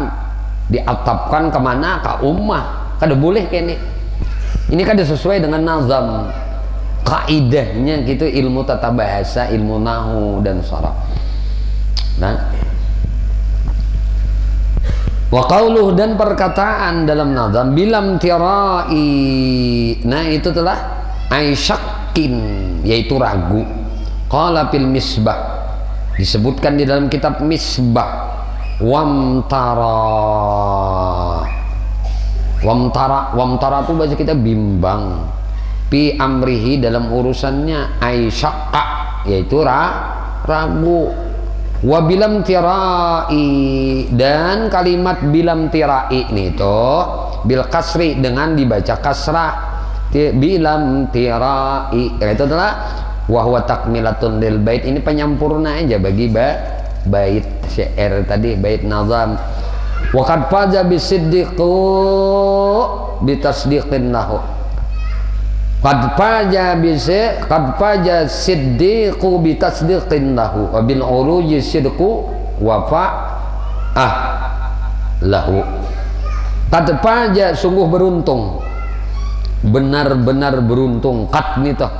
diatapkan kemana? Ke ummah. Kada boleh kene. Ini kada sesuai dengan nazam kaidahnya gitu, ilmu tata bahasa, ilmu nahu dan sharaf. Nah, wa qauluh dan perkataan dalam nazam bilam tirai, nah itu telah aisyakin yaitu ragu. Qala fil misbah disebutkan di dalam kitab misbah wamtara itu bahasa kita bimbang. Fi amrihi dalam urusannya, ay syaqqa yaitu ragu. Wa bilam tirai dan kalimat bilam tirai ini toh bil kasri dengan dibaca kasrah, bilam tirai itu adalah wa huwa takmilatun lil bait, ini penyampurna aja bagi bait syair tadi, bait nazam. Wa qad faza bisiddiqu bitasdiqin lahu, qad faja siddiqu bitasdiqin lahu wa bil uruji sidqu wa fa'ah lahu. Qad faja sungguh beruntung, benar-benar beruntung. Qad nih toh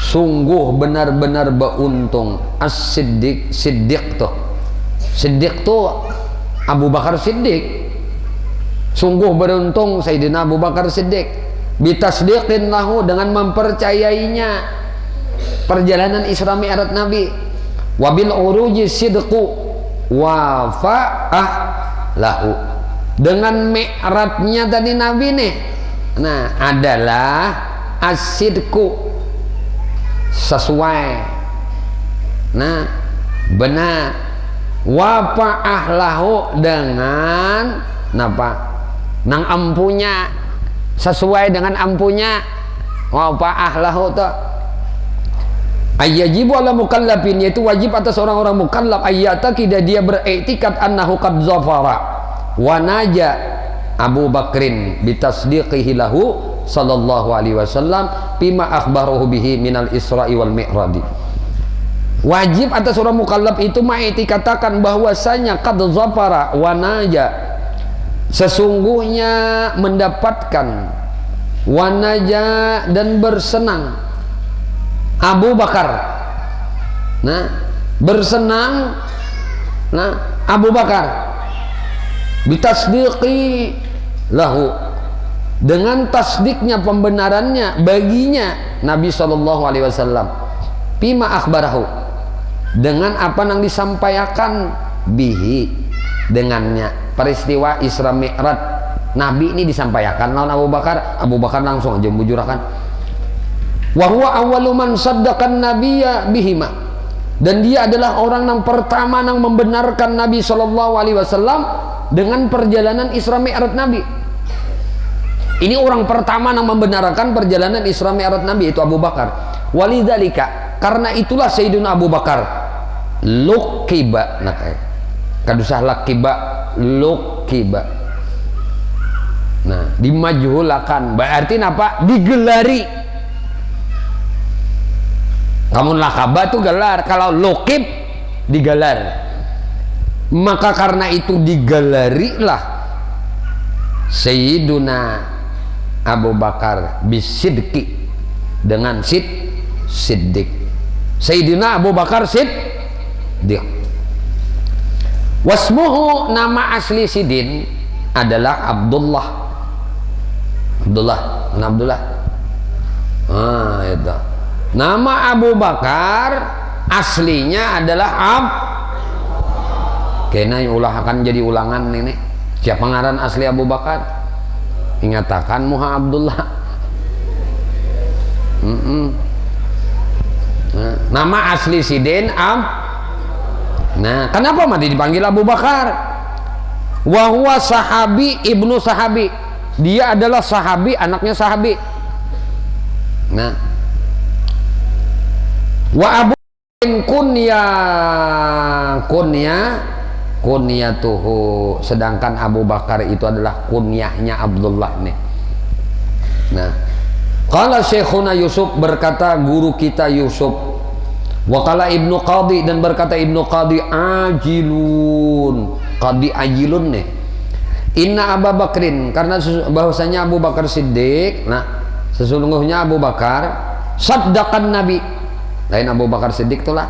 sungguh benar-benar beruntung. As-siddiq, siddiq toh, siddiq tuh Abu Bakar Siddiq. Sungguh beruntung Sayyidina Abu Bakar Siddiq bitasdiqin lahu, dengan mempercayainya perjalanan Isra Mi'raj Nabi. Wabil uruji sidqu wa fa'ah lahu, dengan mi'rajnya tadi Nabi nih, nah adalah as-sidqu sesuai, nah benar, wa fa'ah lahu dengan napa, nang ampunya, sesuai dengan ampunya. Wa fa'ah lahu ta ayyajibu ala mukallafin, yaitu wajib atas orang-orang mukallaf ayyata kida dia beriktikad annahu qad zafara wa naja Abu Bakrin bitasdiqihi lahu sallallahu alaihi wasallam bima akhbaruhu bihi minal Isra'i wal Mi'raj. Wajib atas orang mukallaf itu mengiktikatakan bahwasanya qad zafara wa naja, sesungguhnya mendapatkan, wa naja dan bersenang Abu Bakar, nah bersenang, nah Abu Bakar bitasdiqi lahu, dengan tasdiknya, pembenarannya baginya Nabi SAW, bima akhbarahu, dengan apa yang disampaikan bihi, dengannya peristiwa Isra Mi'raj Nabi ini disampaikan lawan Abu Bakar. Abu Bakar langsung aja membujurakan, wa huwa awwalu man saddaqan nabiyya bihima, dan dia adalah orang yang pertama yang membenarkan Nabi SAW dengan perjalanan Isra Mi'raj Nabi. Ini orang pertama yang membenarkan perjalanan Isra Mi'raj Nabi, itu Abu Bakar. Walidzalika, karena itulah Sayyidina Abu Bakar lukiba, nah kadusah lakiba, lukiba, nah dimajhulakan, berarti apa? Digelari. Kamu lakaba itu gelar, kalau lukib digelar. Maka karena itu digelarilah Sayyiduna Abu Bakar bisidqi, dengan siddiq. Sayyidina Abu Bakar siddiq. Wasmuhu, nama asli Sidin adalah Abdullah. Abdullah. Itu. Nama Abu Bakar aslinya adalah kena ulah akan jadi ulangan ini. Siapa ngaran asli Abu Bakar? Ingatakan Muha Abdullah. Nama asli Sidin nah kenapa mati dipanggil Abu Bakar? Wa huwa sahabi ibnu sahabi, dia adalah sahabi, anaknya sahabi. Nah, wa Abu kunyatuhu, sedangkan Abu Bakar itu adalah kunyahnya Abdullah nih. Nah, qala Syekhuna Yusuf, berkata guru kita Yusuf, wa qala Ibnu Qadi, dan berkata Ibnu Qadi ajilun nih, inna Abu Bakrin, karena bahwasanya Abu Bakar Siddiq, nah sesungguhnya Abu Bakar saddaqan Nabi, lain Abu Bakar Siddiq itulah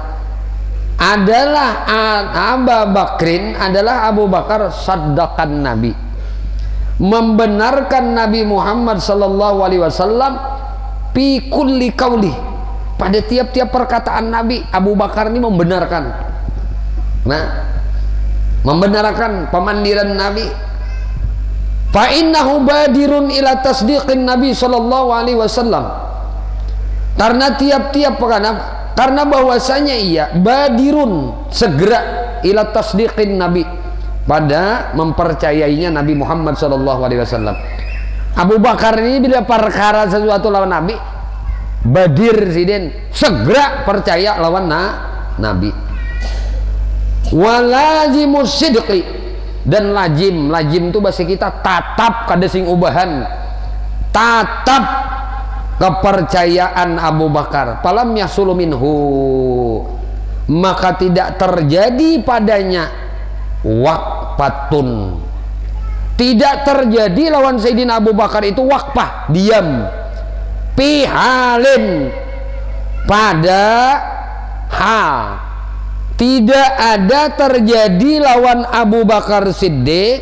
adalah Abu Bakrin, adalah Abu Bakar saddaqan Nabi, membenarkan Nabi Muhammad sallallahu alaihi wasallam fi kulli qauli, pada tiap-tiap perkataan Nabi. Abu Bakar ini membenarkan, nah membenarkan pemandiran Nabi, fa innahu badirun ila tasdiqin Nabi sallallahu alaihi wasallam, karena tiap-tiap karena bahwasanya ia badirun segera ila tasdiqin Nabi, pada mempercayainya Nabi Muhammad sallallahu alaihi wasallam. Abu Bakar ini bila perkara sesuatu lawan Nabi, badir sidin, segera percaya lawan Nabi. Walazimus sidqi, dan lajim itu bahasa kita tatap kada sing ubahan, tatap kepercayaan Abu Bakar. Falam yasulu minhu, maka tidak terjadi padanya waqfatun, tidak terjadi lawan Sayyidina Abu Bakar itu waqfah, diam, pihalin, pada hal, tidak ada terjadi lawan Abu Bakar Siddiq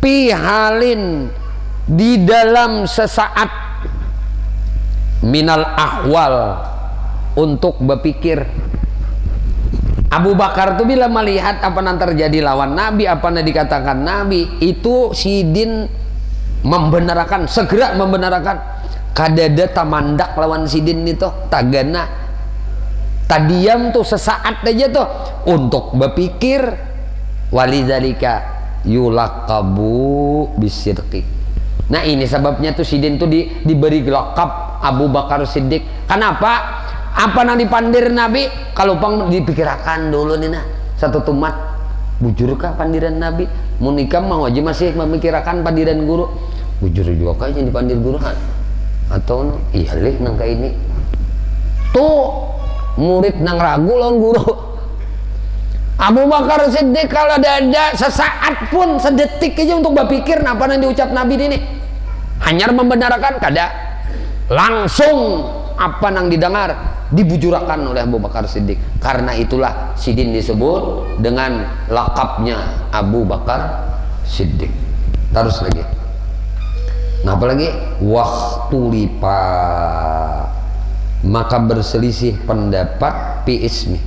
pihalin, di dalam sesaat, minal ahwal, untuk berpikir. Abu Bakar itu bila melihat apa yang terjadi lawan Nabi, apa yang dikatakan Nabi, itu sidin membenarkan, segera membenarkan. Kadada tamandak lawan sidin itu tagana, tadiam tuh sesaat aja tuh untuk berpikir. Walidzalika yulaqabu bisidqi. Nah ini sebabnya tuh sidin tuh diberi lakab Abu Bakar Siddiq. Kenapa? Apa yang dipandir Nabi? Kalau pang dipikirkan dulu nih nah, satu tumat bujurkah pandiran Nabi? Mau nikah mau aja masih memikirkan pandiran guru. Bujur juga kah yang dipandir guru kan? Atau iya lih nang kayak ini tuh murid nang ragu lawan guru. Abu Bakar Siddiq kalau ada sesaat pun, sedetik aja untuk berpikir apa yang diucap Nabi ini, hanya membenarkan, kada langsung apa yang didengar dibujurakan oleh Abu Bakar Siddiq. Karena itulah sidin disebut dengan lakabnya Abu Bakar Siddiq. Terus lagi, nah apalagi waktulipa, maka berselisih pendapat fi ismi,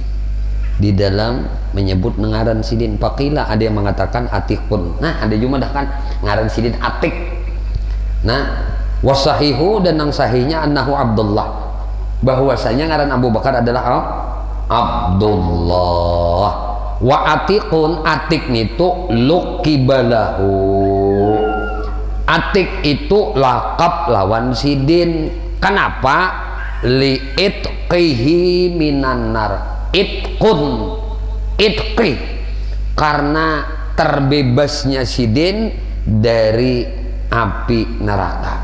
di dalam menyebut ngaran sidin. Faqila, ada yang mengatakan atikun, nah ada juga dah kan ngaran sidin atik. Nah wasahihu, dan yang sahihnya annahu Abdullah, bahwasanya ngaran Abu Bakar adalah Abdullah. Wa atikun, atik itu luqibalahu, atik itu lakab lawan sidin. Kenapa? Li'itqihi minan nar, itqun, itqi, karena terbebasnya sidin dari api neraka.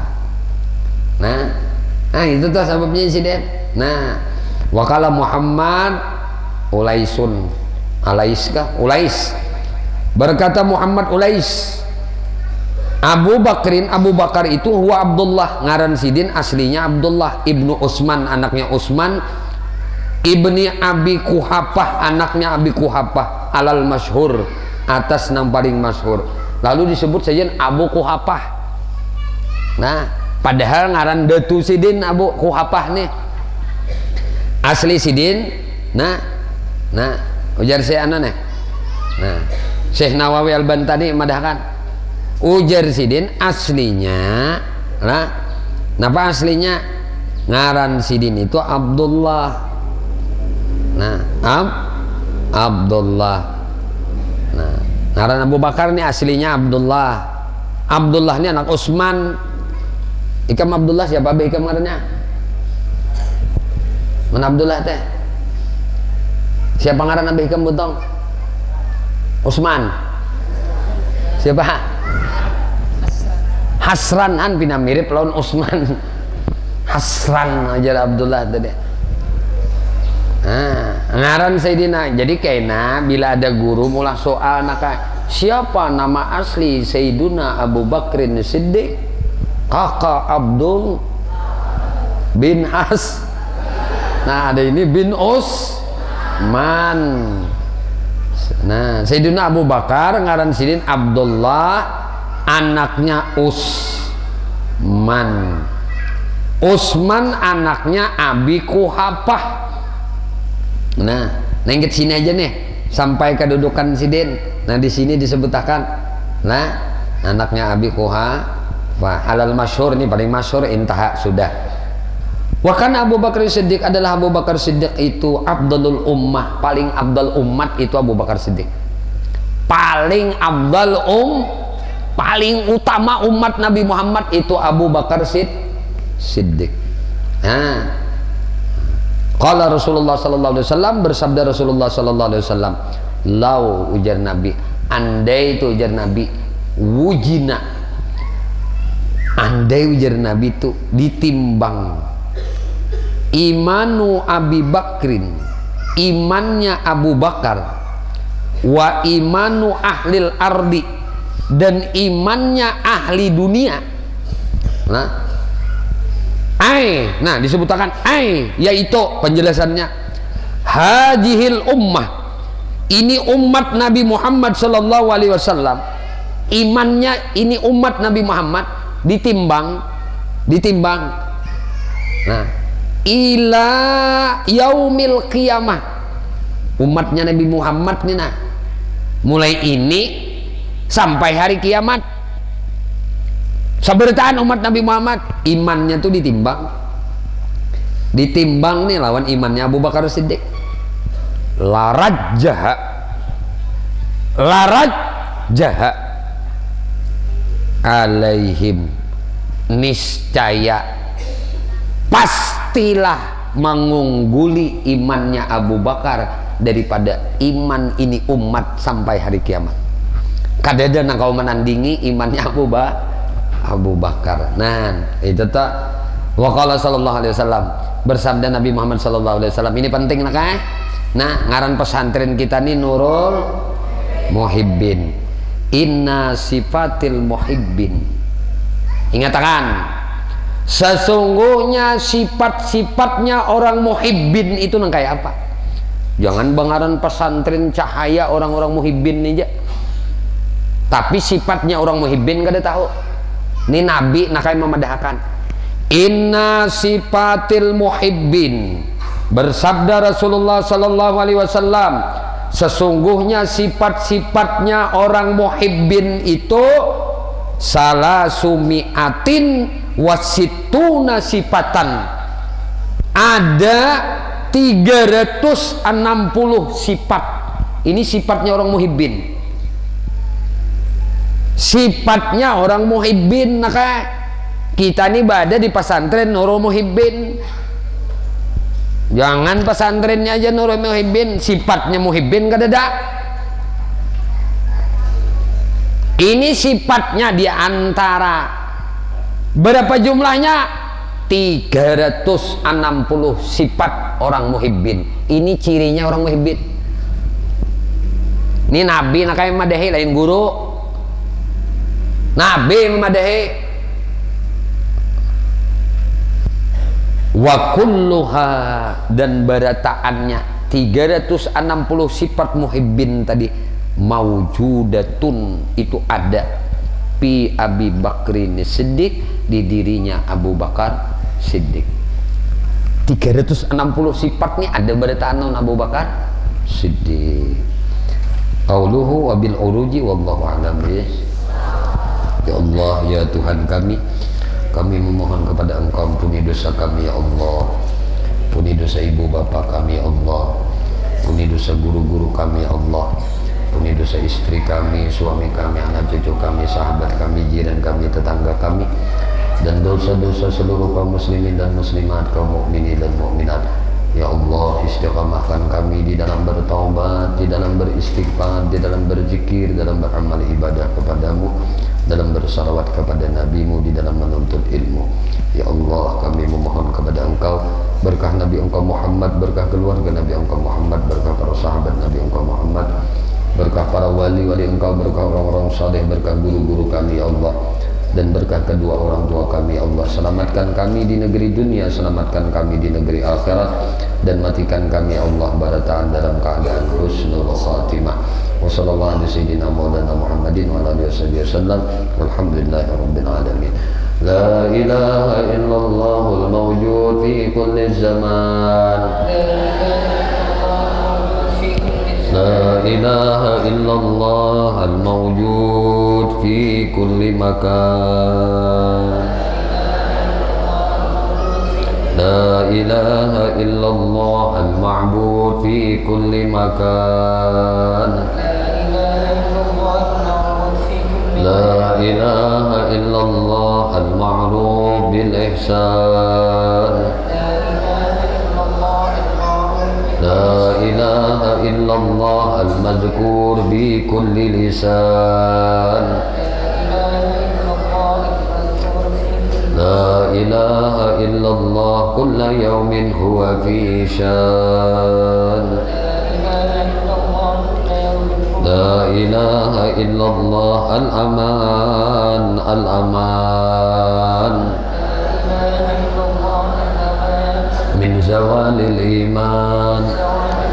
Nah itu tuh sebabnya sidin. Nah wakala Muhammad Ulaisun, Ulaiskah? Ulais, berkata Muhammad Ulais, Abu Bakar itu huwa Abdullah, ngaran sidin aslinya Abdullah ibnu Utsman, anaknya Utsman, ibni Abi Kuhafah, anaknya Abi Kuhafah, alal masyhur, atas nang paling masyhur. Lalu disebut saja Abu Kuhafah. Nah padahal ngaran datu sidin Abu Kuhafah nih, asli sidin. Nah ujar saya nih, nah Syekh Nawawi Al-Bantani madahkan, ujar sidin aslinya, nah napa aslinya ngaran sidin itu Abdullah. Nah Abdullah. Nah ngaran Abu Bakar ini aslinya Abdullah. Abdullah ini anak Utsman. Ikam Abdullah siapa be ikam ngarannya? Mana Abdullah teh? Siapa ngaran Nabi ikam butong? Utsman. Siapa? Hasran, an pina mirip lawan Utsman. Hasran aja Abdullah tadi. Nah, ngaran Sayyidina. Jadi kayaknya bila ada guru mulah soal naka, siapa nama asli Sayyiduna Abu Bakrin Siddiq? Kakak Abdul bin Has. Nah ada ini bin Utsman. Nah Sayyidina Abu Bakar ngaran sidin Abdullah, anaknya Utsman. Utsman anaknya Abi Kuhafah. Nah nengket sini aja nih sampai kedudukan sidin. Nah di sini disebutkan, nah anaknya Abi Quhafah. Alal masyhur, ini paling masyhur, intaha sudah. Wa kana Abu Bakar Siddiq, adalah Abu Bakar Siddiq itu afdalul ummah, paling afdal umat itu Abu Bakar Siddiq. Paling afdal paling utama umat Nabi Muhammad itu Abu Bakar Siddiq. Nah, qala Rasulullah sallallahu alaihi wasallam, bersabda Rasulullah sallallahu alaihi wasallam, lau, ujar Nabi, andai itu ujar Nabi, wujina, andai ujar Nabi itu ditimbang imanu Abi Bakrin, imannya Abu Bakar, wa imanu ahlil ardi, dan imannya ahli dunia. Nah disebutkan yaitu penjelasannya, hadhil ummah, ini umat Nabi Muhammad sallallahu alaihi wasallam, imannya ini umat Nabi Muhammad ditimbang nah ila yaumil qiyamah, umatnya Nabi Muhammad nih, nah mulai ini sampai hari kiamat, sabarataan umat Nabi Muhammad imannya tuh ditimbang nih lawan imannya Abu Bakar Siddiq. Laraj jaha alaihim, niscaya pastilah mengungguli imannya Abu Bakar daripada iman ini umat sampai hari kiamat. Kadada nak kau menandingi imannya Abu Bakar. Nah itu tak waqala sallallahu alaihi wasallam, bersabda Nabi Muhammad sallallahu alaihi wasallam, ini penting nak nah ngaran pesantren kita nih Nurul Muhibbin, inna sifatil muhibbin, ingatkan sesungguhnya sifat-sifatnya orang muhibbin itu nang kayak apa. Jangan bangaran pesantren cahaya orang-orang muhibbin aja, tapi sifatnya orang muhibbin gak ada tahu. Ini Nabi nak kayak memadahkan, inna sifatil muhibbin, bersabda Rasulullah sallallahu alaihi wasallam, sesungguhnya sifat-sifatnya orang muhibbin itu salasumiatin wasituna sifatan, ada 360 sifat. Ini sifatnya orang muhibbin, sifatnya orang muhibbin. Maka kita ini berada di pesantren Nurul Muhibbin, jangan pesantrennya aja Nurul Muhibbin, sifatnya muhibbin gak ada. Ini sifatnya diantara berapa jumlahnya? 360 sifat orang muhibbin. Ini cirinya orang muhibbin. Ini Nabi nak kayak madahi, lain guru. Nabi madahi. Wa kulluha, dan barataannya 360 sifat muhibbin tadi, maujudatun, itu ada fi Abi Bakrin Siddiq, di dirinya Abu Bakar Siddiq. 360 sifat nih ada barataan Abu Bakar Siddiq. Qauluhu wa bil uruji wallahu a'lam. Ya Allah, ya Tuhan kami memohon kepada Engkau, ampuni dosa kami ya Allah, ampuni dosa ibu bapa kami ya Allah, ampuni dosa guru-guru kami ya Allah, ampuni dosa istri kami, suami kami, anak cucu kami, sahabat kami, jiran kami, tetangga kami, dan dosa-dosa seluruh kaum muslimin dan muslimat, kaum mukminin dan mukminat. Ya Allah, istiqamahkan kami di dalam bertaubat, di dalam beristighfar, di dalam berzikir, dalam beramal ibadah kepadamu, dalam bersalawat kepada nabimu, di dalam menuntut ilmu. Ya Allah, kami memohon kepada Engkau berkah Nabi Engkau Muhammad, berkah keluarga Nabi Engkau Muhammad, berkah para sahabat Nabi Engkau Muhammad, berkah para wali-wali Engkau, berkah orang-orang saleh, berkah guru-guru kami ya Allah, dan berkah kedua orang tua kami ya Allah. Selamatkan kami di negeri dunia, selamatkan kami di negeri akhirat, dan matikan kami ya Allah barataan dalam keadaan husnul khatimah. Wa sallallahu ala sayyidina Maulana Muhammadin wa ala alihi wasallam. Walhamdulillahi rabbil alamin. La ilaha illallahul mawjud fi kulli zaman. La ilaha illallah al mawjud في كل مكان لا إله إلا الله المعبود في كل مكان لا إله إلا الله المعروف بالإحسان لا إله إلا الله المذكور بكل لسان لا إله إلا الله كل يوم هو في شان لا إله إلا الله الأمان الأمان من زوال الإيمان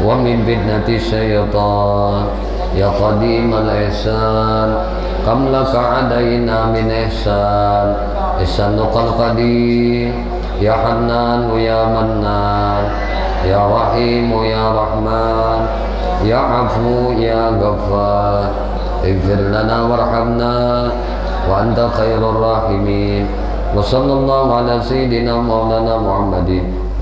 ومن فتنة الشيطان يا قديم الإحسان كم لك علينا من إحسان إحسانك القديم يا حنان يا منان يا رحيم يا رحمن يا عفو يا غفار اغفر لنا وارحمنا وأنت خير الراحمين وصلى الله على سيدنا مولانا محمد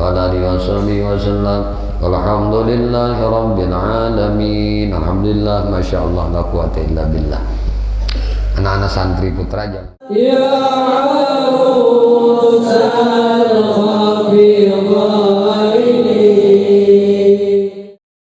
وعلى آله وصحبه وسلم والحمد لله رب العالمين. Alhamdulillah, masya Allah, la quwata illa billah. Anak-anak santri putra jam. Ya